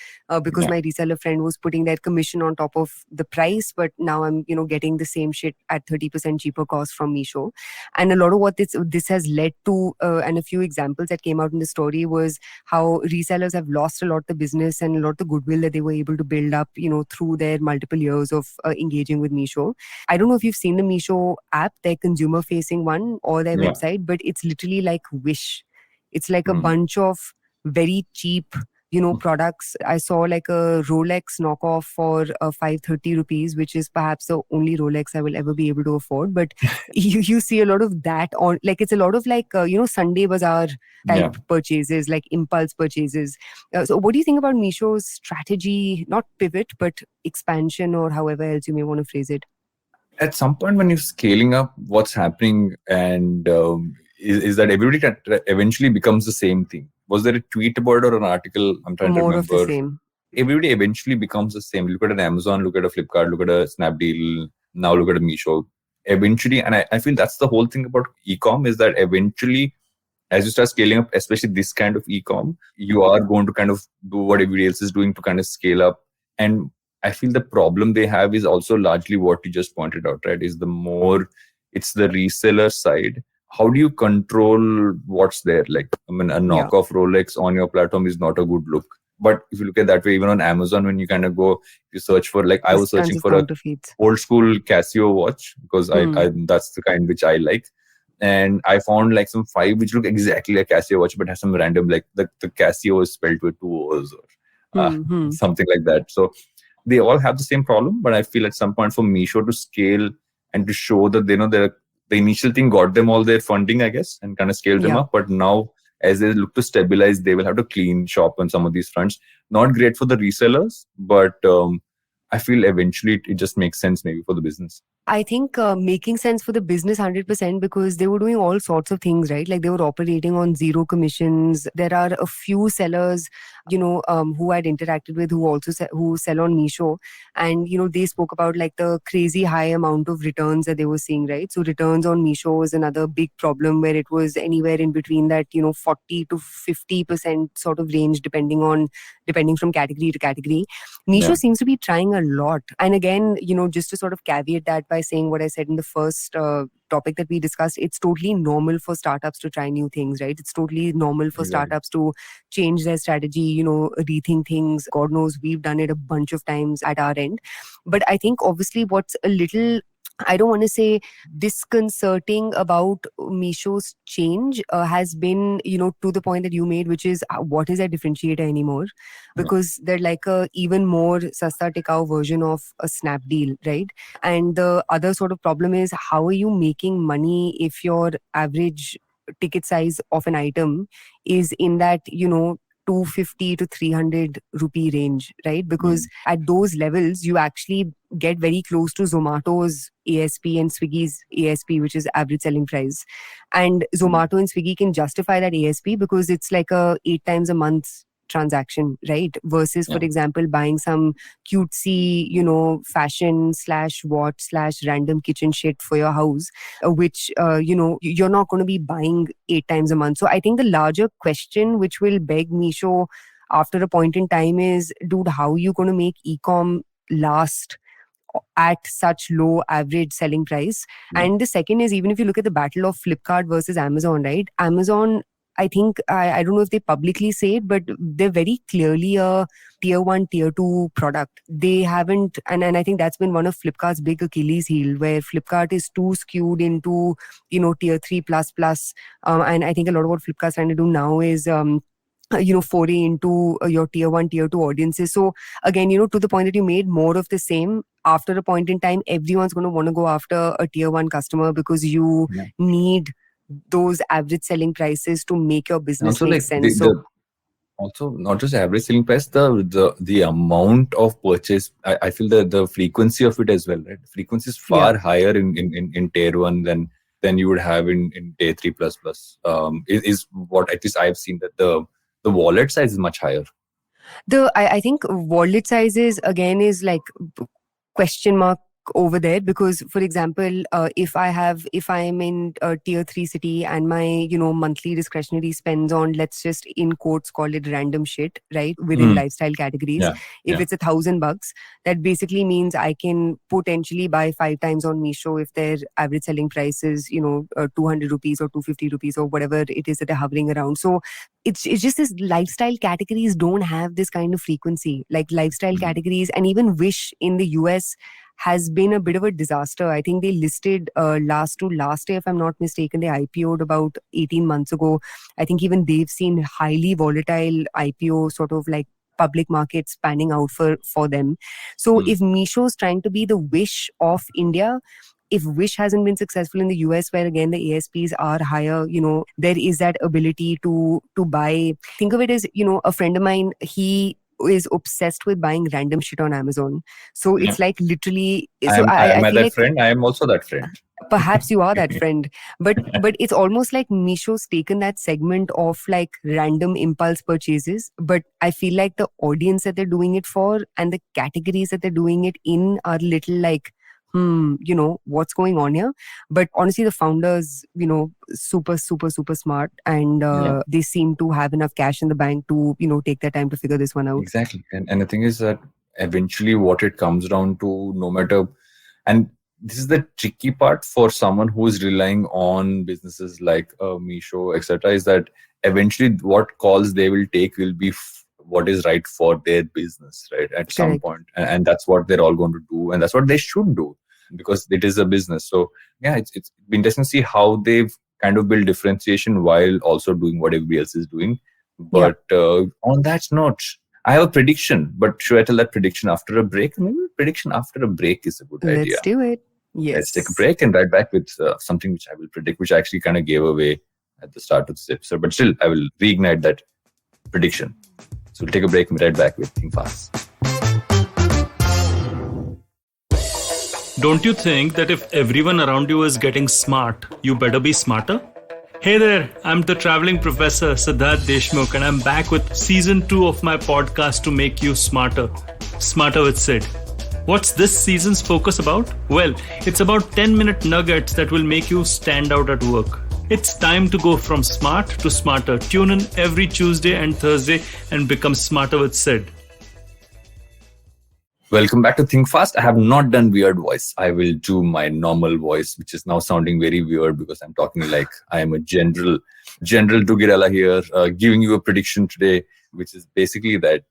S4: because my reseller friend was putting their commission on top of the price, but now I'm, getting the same shit at 30% cheaper cost from Meesho. And a lot of what this has led to, and a few examples that came out in the story, was how resellers have lost a lot of the business and a lot of the goodwill that they were able to build up, through their multiple years of engaging with Meesho. I don't know if you've seen the Meesho app, their consumer facing one, or their website, but it's literally like Wish. It's like a bunch of very cheap, products. I saw like a Rolex knockoff for 530 rupees, which is perhaps the only Rolex I will ever be able to afford. But you see a lot of that on, like, it's a lot of like, Sunday Bazaar type purchases, like impulse purchases. So what do you think about Meesho's strategy, not pivot, but expansion, or however else you may want to phrase it?
S3: At some point when you're scaling up, what's happening and is that everybody eventually becomes the same thing. Was there a tweet about it or an article? I'm trying to remember.
S4: More of the same.
S3: Everybody eventually becomes the same. Look at an Amazon, look at a Flipkart, look at a Snapdeal, now look at a Meesho. Eventually, and I feel that's the whole thing about e-com, is that eventually, as you start scaling up, especially this kind of e-com, you are going to kind of do what everybody else is doing to kind of scale up. And I feel the problem they have is also largely what you just pointed out, right? It's the reseller side. How do you control what's there? Like, I mean, a knockoff Rolex on your platform is not a good look. But if you look at that way, even on Amazon, when you kind of go, you search for, like, I was searching for a old school Casio watch because I that's the kind which I like. And I found like some 5 which look exactly like Casio watch, but has some random, like the Casio is spelled with 2 O's or something like that. So they all have the same problem, but I feel at some point for Meesho to scale and to show that, the initial thing got them all their funding, I guess, and kind of scaled them up. But now, as they look to stabilize, they will have to clean shop on some of these fronts. Not great for the resellers, but I feel eventually it just makes sense maybe for the business.
S4: I think making sense for the business 100%, because they were doing all sorts of things, right? Like they were operating on zero commissions. There are a few sellers, who I'd interacted with who also who sell on Meesho. And, they spoke about like the crazy high amount of returns that they were seeing, right? So returns on Meesho was another big problem, where it was anywhere in between that, 40 to 50% sort of range, depending from category to category. Meesho seems to be trying a lot. And again, just to sort of caveat that by saying what I said in the first topic that we discussed, it's totally normal for startups to try new things, right? It's totally normal for startups to change their strategy, rethink things. God knows we've done it a bunch of times at our end. But I think obviously what's a little, I don't want to say disconcerting about Meesho's change has been, to the point that you made, which is what is their differentiator anymore? Because they're like a even more sasta tikau version of a Snapdeal, right? And the other sort of problem is, how are you making money if your average ticket size of an item is in that, 250 to 300 rupee range, right? Because at those levels, you actually get very close to Zomato's ASP and Swiggy's ASP, which is average selling price. And Zomato and Swiggy can justify that ASP because it's like a 8 times a month transaction, right? Versus, for example, buying some cutesy, fashion / what / random kitchen shit for your house, which, you're not going to be buying 8 times a month. So I think the larger question which will beg Meesho after a point in time is, dude, how are you going to make e-com last at such low average selling price? And the second is, even if you look at the battle of Flipkart versus Amazon, right? Amazon, I think, I don't know if they publicly say it, but they're very clearly a tier 1, tier 2 product. They haven't, and I think that's been one of Flipkart's big Achilles heel, where Flipkart is too skewed into, tier 3 plus. And I think a lot of what Flipkart's trying to do now is, foray into your tier 1, tier 2 audiences. So again, to the point that you made, more of the same. After a point in time, everyone's going to want to go after a tier 1 customer, because you need those average selling prices to make your business
S3: also
S4: make sense.
S3: Also, not just average selling price, the amount of purchase. I feel the frequency of it as well, right? The frequency is far higher in tier 1 than you would have in tier 3 plus. Is what at least I've seen, that the wallet size is much higher.
S4: I think wallet sizes again is like question mark over there, because for example, if I'm in a tier 3 city and my monthly discretionary spends on, let's just in quotes call it random shit, right, within lifestyle categories, if it's $1,000, that basically means I can potentially buy 5 times on Meesho if their average selling price is 200 rupees or 250 rupees or whatever it is that they're hovering around. So it's just this lifestyle categories don't have this kind of frequency. Like lifestyle categories, and even Wish in the US has been a bit of a disaster. I think they listed last year, if I'm not mistaken. They IPO'd about 18 months ago. I think even they've seen highly volatile IPO sort of like public markets panning out for them. So if Meesho's trying to be the Wish of India, if Wish hasn't been successful in the US, where again the ASPs are higher, there is that ability to buy. Think of it as, a friend of mine, he is obsessed with buying random shit on Amazon. So it's like literally. So
S3: I
S4: feel
S3: that
S4: like
S3: friend. I am also that friend.
S4: Perhaps you are that friend, but it's almost like Meesho's taken that segment of like random impulse purchases. But I feel like the audience that they're doing it for and the categories that they're doing it in are little like, what's going on here? But honestly, the founders, super, super, super smart, and they seem to have enough cash in the bank to, take their time to figure this one out.
S3: Exactly. And the thing is that eventually what it comes down to, no matter, and this is the tricky part for someone who is relying on businesses like Meesho, etc., is that eventually what calls they will take will be what is right for their business, right? At some point. And that's what they're all going to do. And that's what they should do, because it is a business. So yeah, it's been interesting to see how they've kind of built differentiation while also doing what everybody else is doing. But on that note, I have a prediction, but should I tell that prediction after a break? Maybe prediction after a break is a good idea.
S4: Let's do it. Yes.
S3: Let's take a break and right back with something which I will predict, which I actually kind of gave away at the start of this episode. But still, I will reignite that prediction. So we'll take a break and be right back with Think Fast.
S6: Don't you think that if everyone around you is getting smart, you better be smarter? Hey there, I'm the traveling professor Siddharth Deshmukh, and I'm back with season 2 of my podcast to make you smarter. Smarter with Sid. What's this season's focus about? Well, it's about 10-minute nuggets that will make you stand out at work. It's time to go from smart to smarter. Tune in every Tuesday and Thursday and become smarter with Sid.
S3: Welcome back to Think Fast. I have not done weird voice. I will do my normal voice, which is now sounding very weird because I'm talking like I am a General Duggirala here, giving you a prediction today, which is basically that.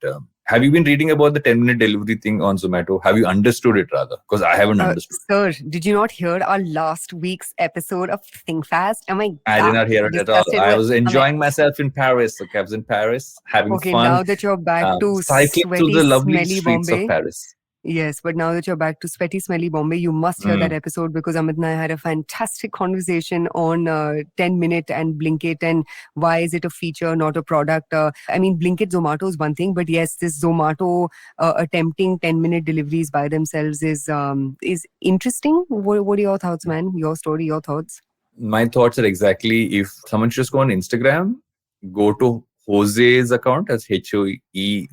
S3: Have you been reading about the 10-minute delivery thing on Zomato? Have you understood it rather? Because I haven't understood.
S4: Sir, did you not hear our last week's episode of Think Fast? Oh my God.
S3: I did not hear it at all. I was enjoying myself in Paris. Okay, I was in Paris having fun.
S4: Okay, now that you're back to
S3: cycling
S4: sweaty,
S3: through the lovely
S4: smelly
S3: streets
S4: Bombay.
S3: of Paris.
S4: Yes, but now that you're back to sweaty, smelly Bombay, you must hear that episode, because Amit and I had a fantastic conversation on 10-minute and Blinkit and why is it a feature, not a product. I mean, Blinkit, Zomato is one thing, but yes, this Zomato attempting 10-minute deliveries by themselves is interesting. What are your thoughts, man? Your story, your thoughts?
S3: My thoughts are exactly, if someone should just go on Instagram, go to Jose's account, that's HOEZAY,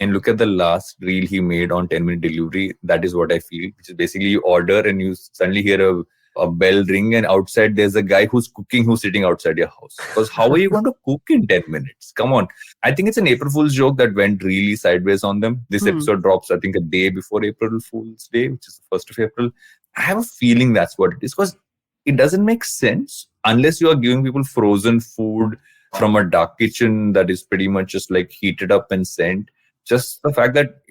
S3: and look at the last reel he made on 10-minute delivery. That is what I feel, which is basically you order and you suddenly hear a bell ring, and outside there's a guy who's cooking, who's sitting outside your house. Because how are you going to cook in 10 minutes? Come on. I think it's an April Fool's joke that went really sideways on them. This episode drops, I think, a day before April Fool's Day, which is the 1st of April. I have a feeling that's what it is, because it doesn't make sense unless you are giving people frozen food from a dark kitchen that is pretty much just like heated up and sent. Just the fact that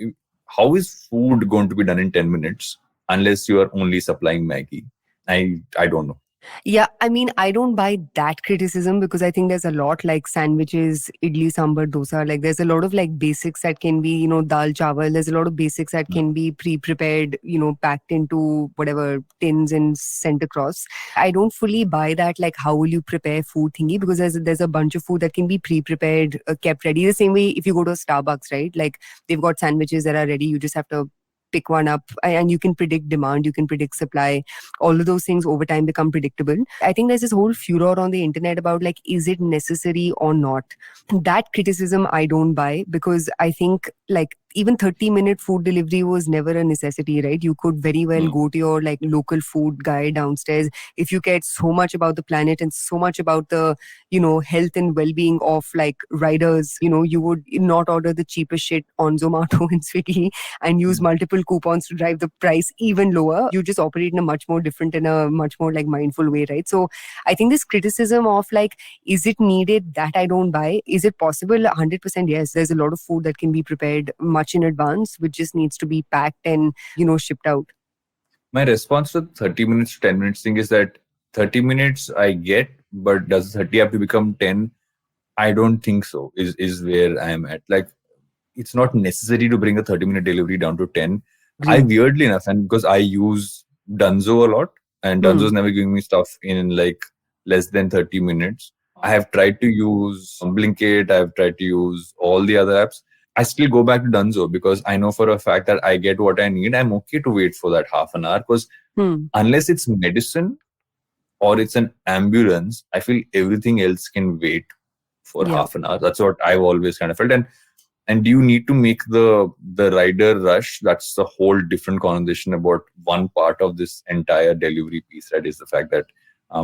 S3: how is food going to be done in 10 minutes unless you are only supplying Maggie? I don't know.
S4: Yeah, I mean, I don't buy that criticism because I think there's a lot like sandwiches, idli, sambar, dosa. Like there's a lot of like basics that can be, dal, chawal. There's a lot of basics that can be pre-prepared, packed into whatever tins and sent across. I don't fully buy that, like how will you prepare food thingy, because there's a bunch of food that can be pre-prepared, kept ready. The same way if you go to a Starbucks, right? Like they've got sandwiches that are ready. You just have to pick one up and you can predict demand, you can predict supply. All of those things over time become predictable. I think there's this whole furor on the internet about like, is it necessary or not? That criticism I don't buy, because I think like even 30-minute food delivery was never a necessity, right? You could very well go to your like local food guy downstairs. If you cared so much about the planet and so much about the, health and well-being of like riders, you would not order the cheapest shit on Zomato and Swiggy and use multiple coupons to drive the price even lower. You just operate in a much more different and a much more like mindful way, right? So I think this criticism of like, is it needed? That I don't buy. Is it possible? 100% yes. There's a lot of food that can be prepared much in advance, which just needs to be packed and, shipped out.
S3: My response to 30 minutes to 10 minutes thing is that 30 minutes I get, but does 30 have to become 10? I don't think so, is where I am at. Like, it's not necessary to bring a 30-minute delivery down to 10. I weirdly enough, and because I use Dunzo a lot, and Dunzo's never giving me stuff in like less than 30 minutes. I have tried to use Blinkit, I've tried to use all the other apps. I still go back to Dunzo because I know for a fact that I get what I need. I'm okay to wait for that half an hour because unless it's medicine or it's an ambulance, I feel everything else can wait for half an hour. That's what I've always kind of felt. And do you need to make the rider rush? That's the whole different conversation about one part of this entire delivery piece, right? Is the fact that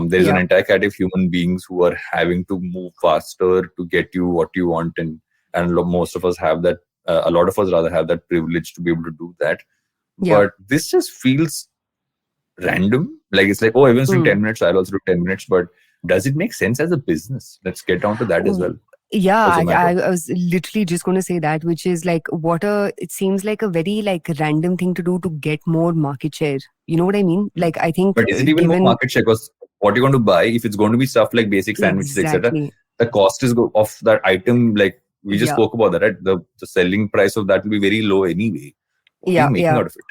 S3: there's an entire category of human beings who are having to move faster to get you what you want. And most of us have that, a lot of us rather have that privilege to be able to do that. But this just feels random. Like it's like, oh, everyone's doing 10 minutes, I'll also do 10 minutes. But does it make sense as a business? Let's get down to that as well.
S4: Yeah, I was literally just going to say that, which is like it seems like a very like random thing to do to get more market share. You know what I mean? Like I think,
S3: but is it even more market share? Because what you're going to buy, if it's going to be stuff like basic sandwiches, etc., the cost is of that item. Like we just spoke about that, right? The selling price of that will be very low anyway. What are you making out of it?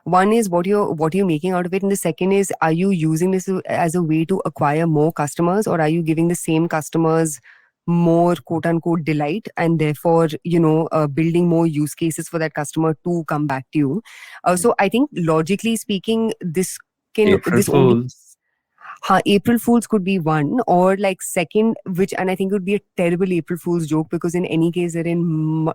S4: One is what you're making out of it, and the second is, are you using this as a way to acquire more customers, or are you giving the same customers more quote unquote delight, and therefore building more use cases for that customer to come back to you? So I think logically speaking, this can April Fools could be one, or like second, and I think it would be a terrible April Fool's joke, because in any case they're in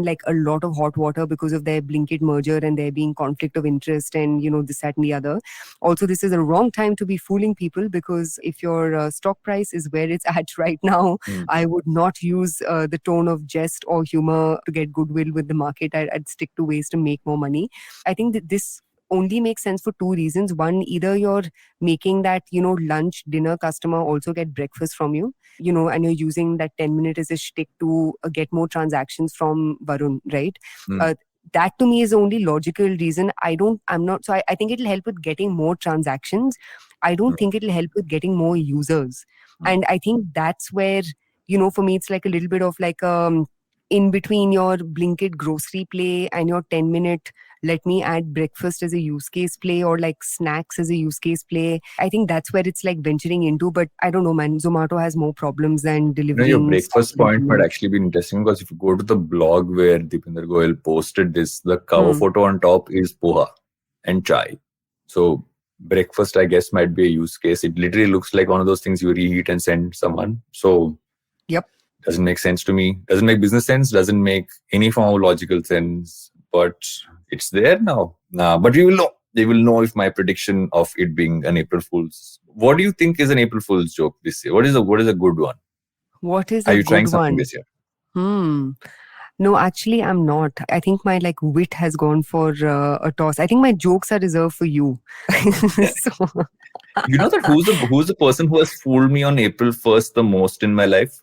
S4: like a lot of hot water because of their Blinkit merger and there being conflict of interest and this, that and the other. Also, this is a wrong time to be fooling people, because if your stock price is where it's at right now, I would not use the tone of jest or humor to get goodwill with the market. I'd stick to ways to make more money. I think that this only makes sense for two reasons. One, either you're making that, lunch, dinner customer also get breakfast from you, and you're using that 10 minutes as a shtick to get more transactions from Varun, right? That to me is the only logical reason. I think it'll help with getting more transactions. I don't think it'll help with getting more users. And I think that's where, for me, it's like a little bit of like in between your Blinkit grocery play and your 10-minute let me add breakfast as a use case play, or like snacks as a use case play. I think that's where it's like venturing into, but I don't know, man. Zomato has more problems than delivering.
S3: Your breakfast point might actually be interesting, because if you go to the blog where Deepinder Goyal posted this, the cover photo on top is poha and chai. So breakfast, I guess, might be a use case. It literally looks like one of those things you reheat and send someone. So
S4: Yep.
S3: Doesn't make sense to me. Doesn't make business sense. Doesn't make any form of logical sense. But it's there now. But we will know. They will know if my prediction of it being an April Fool's. What do you think is an April Fool's joke this year? What is a good one?
S4: What is
S3: Are
S4: a
S3: you trying
S4: good
S3: something
S4: one?
S3: this year?
S4: No, actually, I'm not. I think my wit has gone for a toss. I think my jokes are reserved for you. So,
S3: You know that who's the person who has fooled me on April 1st the most in my life?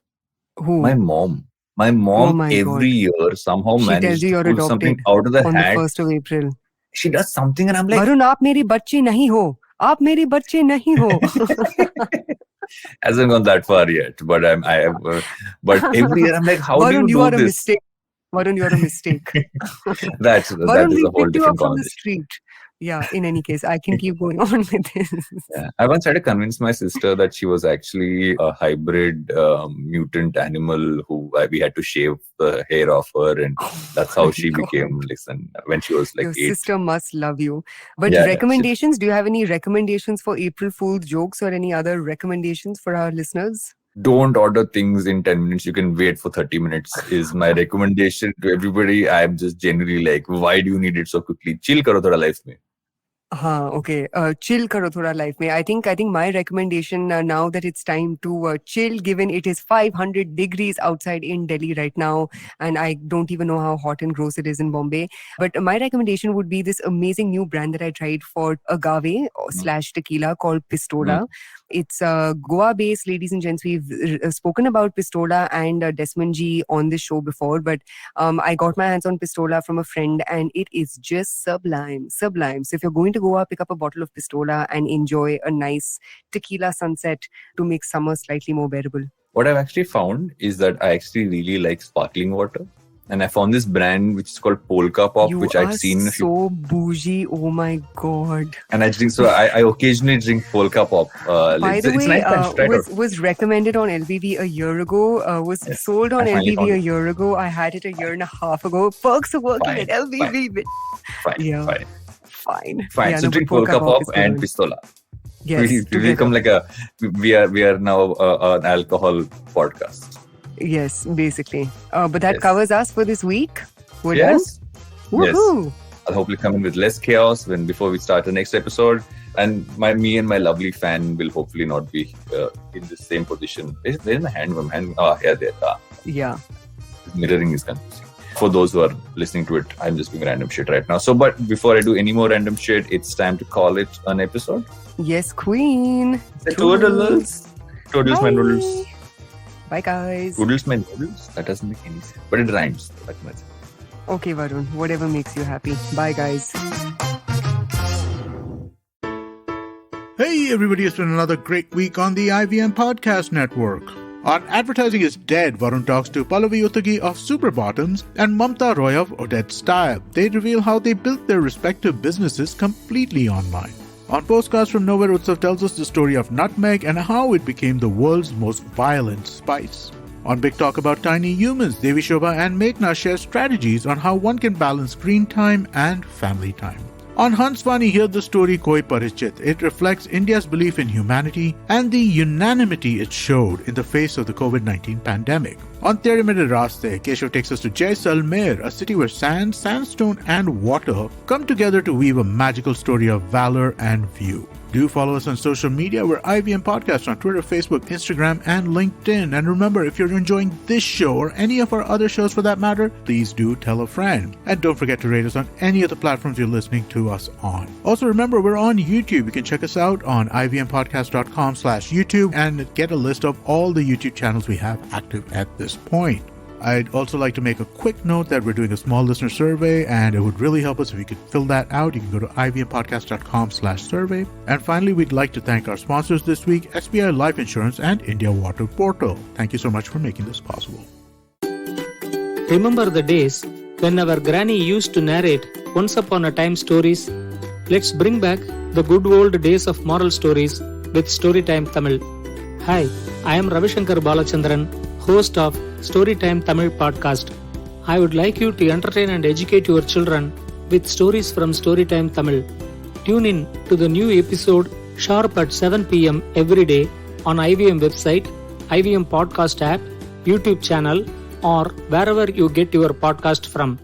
S4: who?
S3: My mom. My
S4: Oh
S3: mom
S4: my
S3: every
S4: God.
S3: year somehow
S4: She tells
S3: managed
S4: you
S3: to
S4: you're
S3: pull something
S4: adopted
S3: out of the
S4: on the
S3: hat.
S4: 1st of April.
S3: She does something and I'm like,
S4: Varun, आप मेरी बच्ची नहीं हो. आप मेरी बच्ची नहीं हो.
S3: hasn't gone that far yet. But but every year I'm like, how
S4: Varun,
S3: do
S4: you
S3: you
S4: are
S3: do
S4: a
S3: this?
S4: mistake. Varun, you're a mistake.
S3: that
S4: Varun,
S3: is
S4: we
S3: a whole
S4: picked you
S3: different
S4: up from the
S3: conversation.
S4: street. Yeah, in any case, I can keep going on with this.
S3: Yeah. I once had to convince my sister that she was actually a hybrid mutant animal who we had to shave the hair off her, and that's how she
S4: God.
S3: became when she was like
S4: Your
S3: 8.
S4: sister must love you. But
S3: Yeah,
S4: recommendations, do you have any recommendations for April Fool's jokes or any other recommendations for our listeners?
S3: Don't order things in 10 minutes. You can wait for 30 minutes is my recommendation to everybody. I'm just generally like, why do you need it so quickly? Chill karo thoda life mein.
S4: Okay. Chill karo thoda life mein. I think my recommendation now that it's time to chill, given it is 500 degrees outside in Delhi right now, and I don't even know how hot and gross it is in Bombay. But my recommendation would be this amazing new brand that I tried for agave / tequila called Pistola. It's Goa-based, ladies and gents. We've spoken about Pistola and Desmond G on this show before, but I got my hands on Pistola from a friend, and it is just sublime. So if you're going to Goa, pick up a bottle of Pistola and enjoy a nice tequila sunset to make summer slightly more bearable.
S3: What I've actually found is that I actually really like sparkling water. And I found this brand which is called Polka Pop, which I'd seen.
S4: So bougie, oh my God.
S3: And I drink, so I occasionally drink Polka Pop.
S4: By the way,
S3: nice
S4: was recommended on LVV a year ago, was sold on LVV a year ago. I had it a year and a half ago. Perks of working at LVV. Fine.
S3: Yeah, so drink Polka Pop and Pistola.
S4: Yes,
S3: we become like we are now an alcohol podcast.
S4: Yes, basically. But that covers us for this week. We're
S3: done?
S4: Woohoo!
S3: Yes. I'll hopefully come in with less chaos before we start the next episode. And me and my lovely fan will hopefully not be in the same position. Where's my hand? Here, there.
S4: Yeah.
S3: Mirroring is confusing. For those who are listening to it, I'm just doing random shit right now. So, but before I do any more random shit, it's time to call it an episode.
S4: Yes, Queen.
S3: Toodles, my noodles.
S4: Bye, guys.
S3: Toodles, my noodles? That doesn't make any sense. But it rhymes.
S4: Okay, Varun. Whatever makes you happy. Bye, guys.
S2: Hey, everybody. It's been another great week on the IVM Podcast Network. On Advertising is Dead, Varun talks to Pallavi Uttagi of Super Bottoms and Mamta Roy of Odette Style. They reveal how they built their respective businesses completely online. On Postcards from Nowhere, Utsav tells us the story of nutmeg and how it became the world's most violent spice. On Big Talk About Tiny Humans, Devi Shobha and Meghna share strategies on how one can balance screen time and family time. On Hansvani, hear the story Koi Parichit. It reflects India's belief in humanity and the unanimity it showed in the face of the COVID-19 pandemic. On Tere Mere Raste, Keshav takes us to Jaisalmer, a city where sand, sandstone and water come together to weave a magical story of valor and view. Do follow us on social media. We're IVM Podcast on Twitter, Facebook, Instagram, and LinkedIn. And remember, if you're enjoying this show or any of our other shows for that matter, please do tell a friend. And don't forget to rate us on any of the platforms you're listening to us on. Also, remember, we're on YouTube. You can check us out on ivmpodcast.com/YouTube and get a list of all the YouTube channels we have active at this point. I'd also like to make a quick note that we're doing a small listener survey, and it would really help us if you could fill that out. You can go to ivmpodcast.com/survey. And finally, we'd like to thank our sponsors this week, SBI Life Insurance and India Water Portal. Thank you so much for making this possible.
S7: Remember the days when our granny used to narrate once upon a time stories? Let's bring back the good old days of moral stories with Storytime Tamil. Hi, I am Ravishankar Balachandran, host of Storytime Tamil podcast. I would like you to entertain and educate your children with stories from Storytime Tamil. Tune in to the new episode sharp at 7 p.m. every day on IVM website, IVM podcast app, YouTube channel, or wherever you get your podcast from.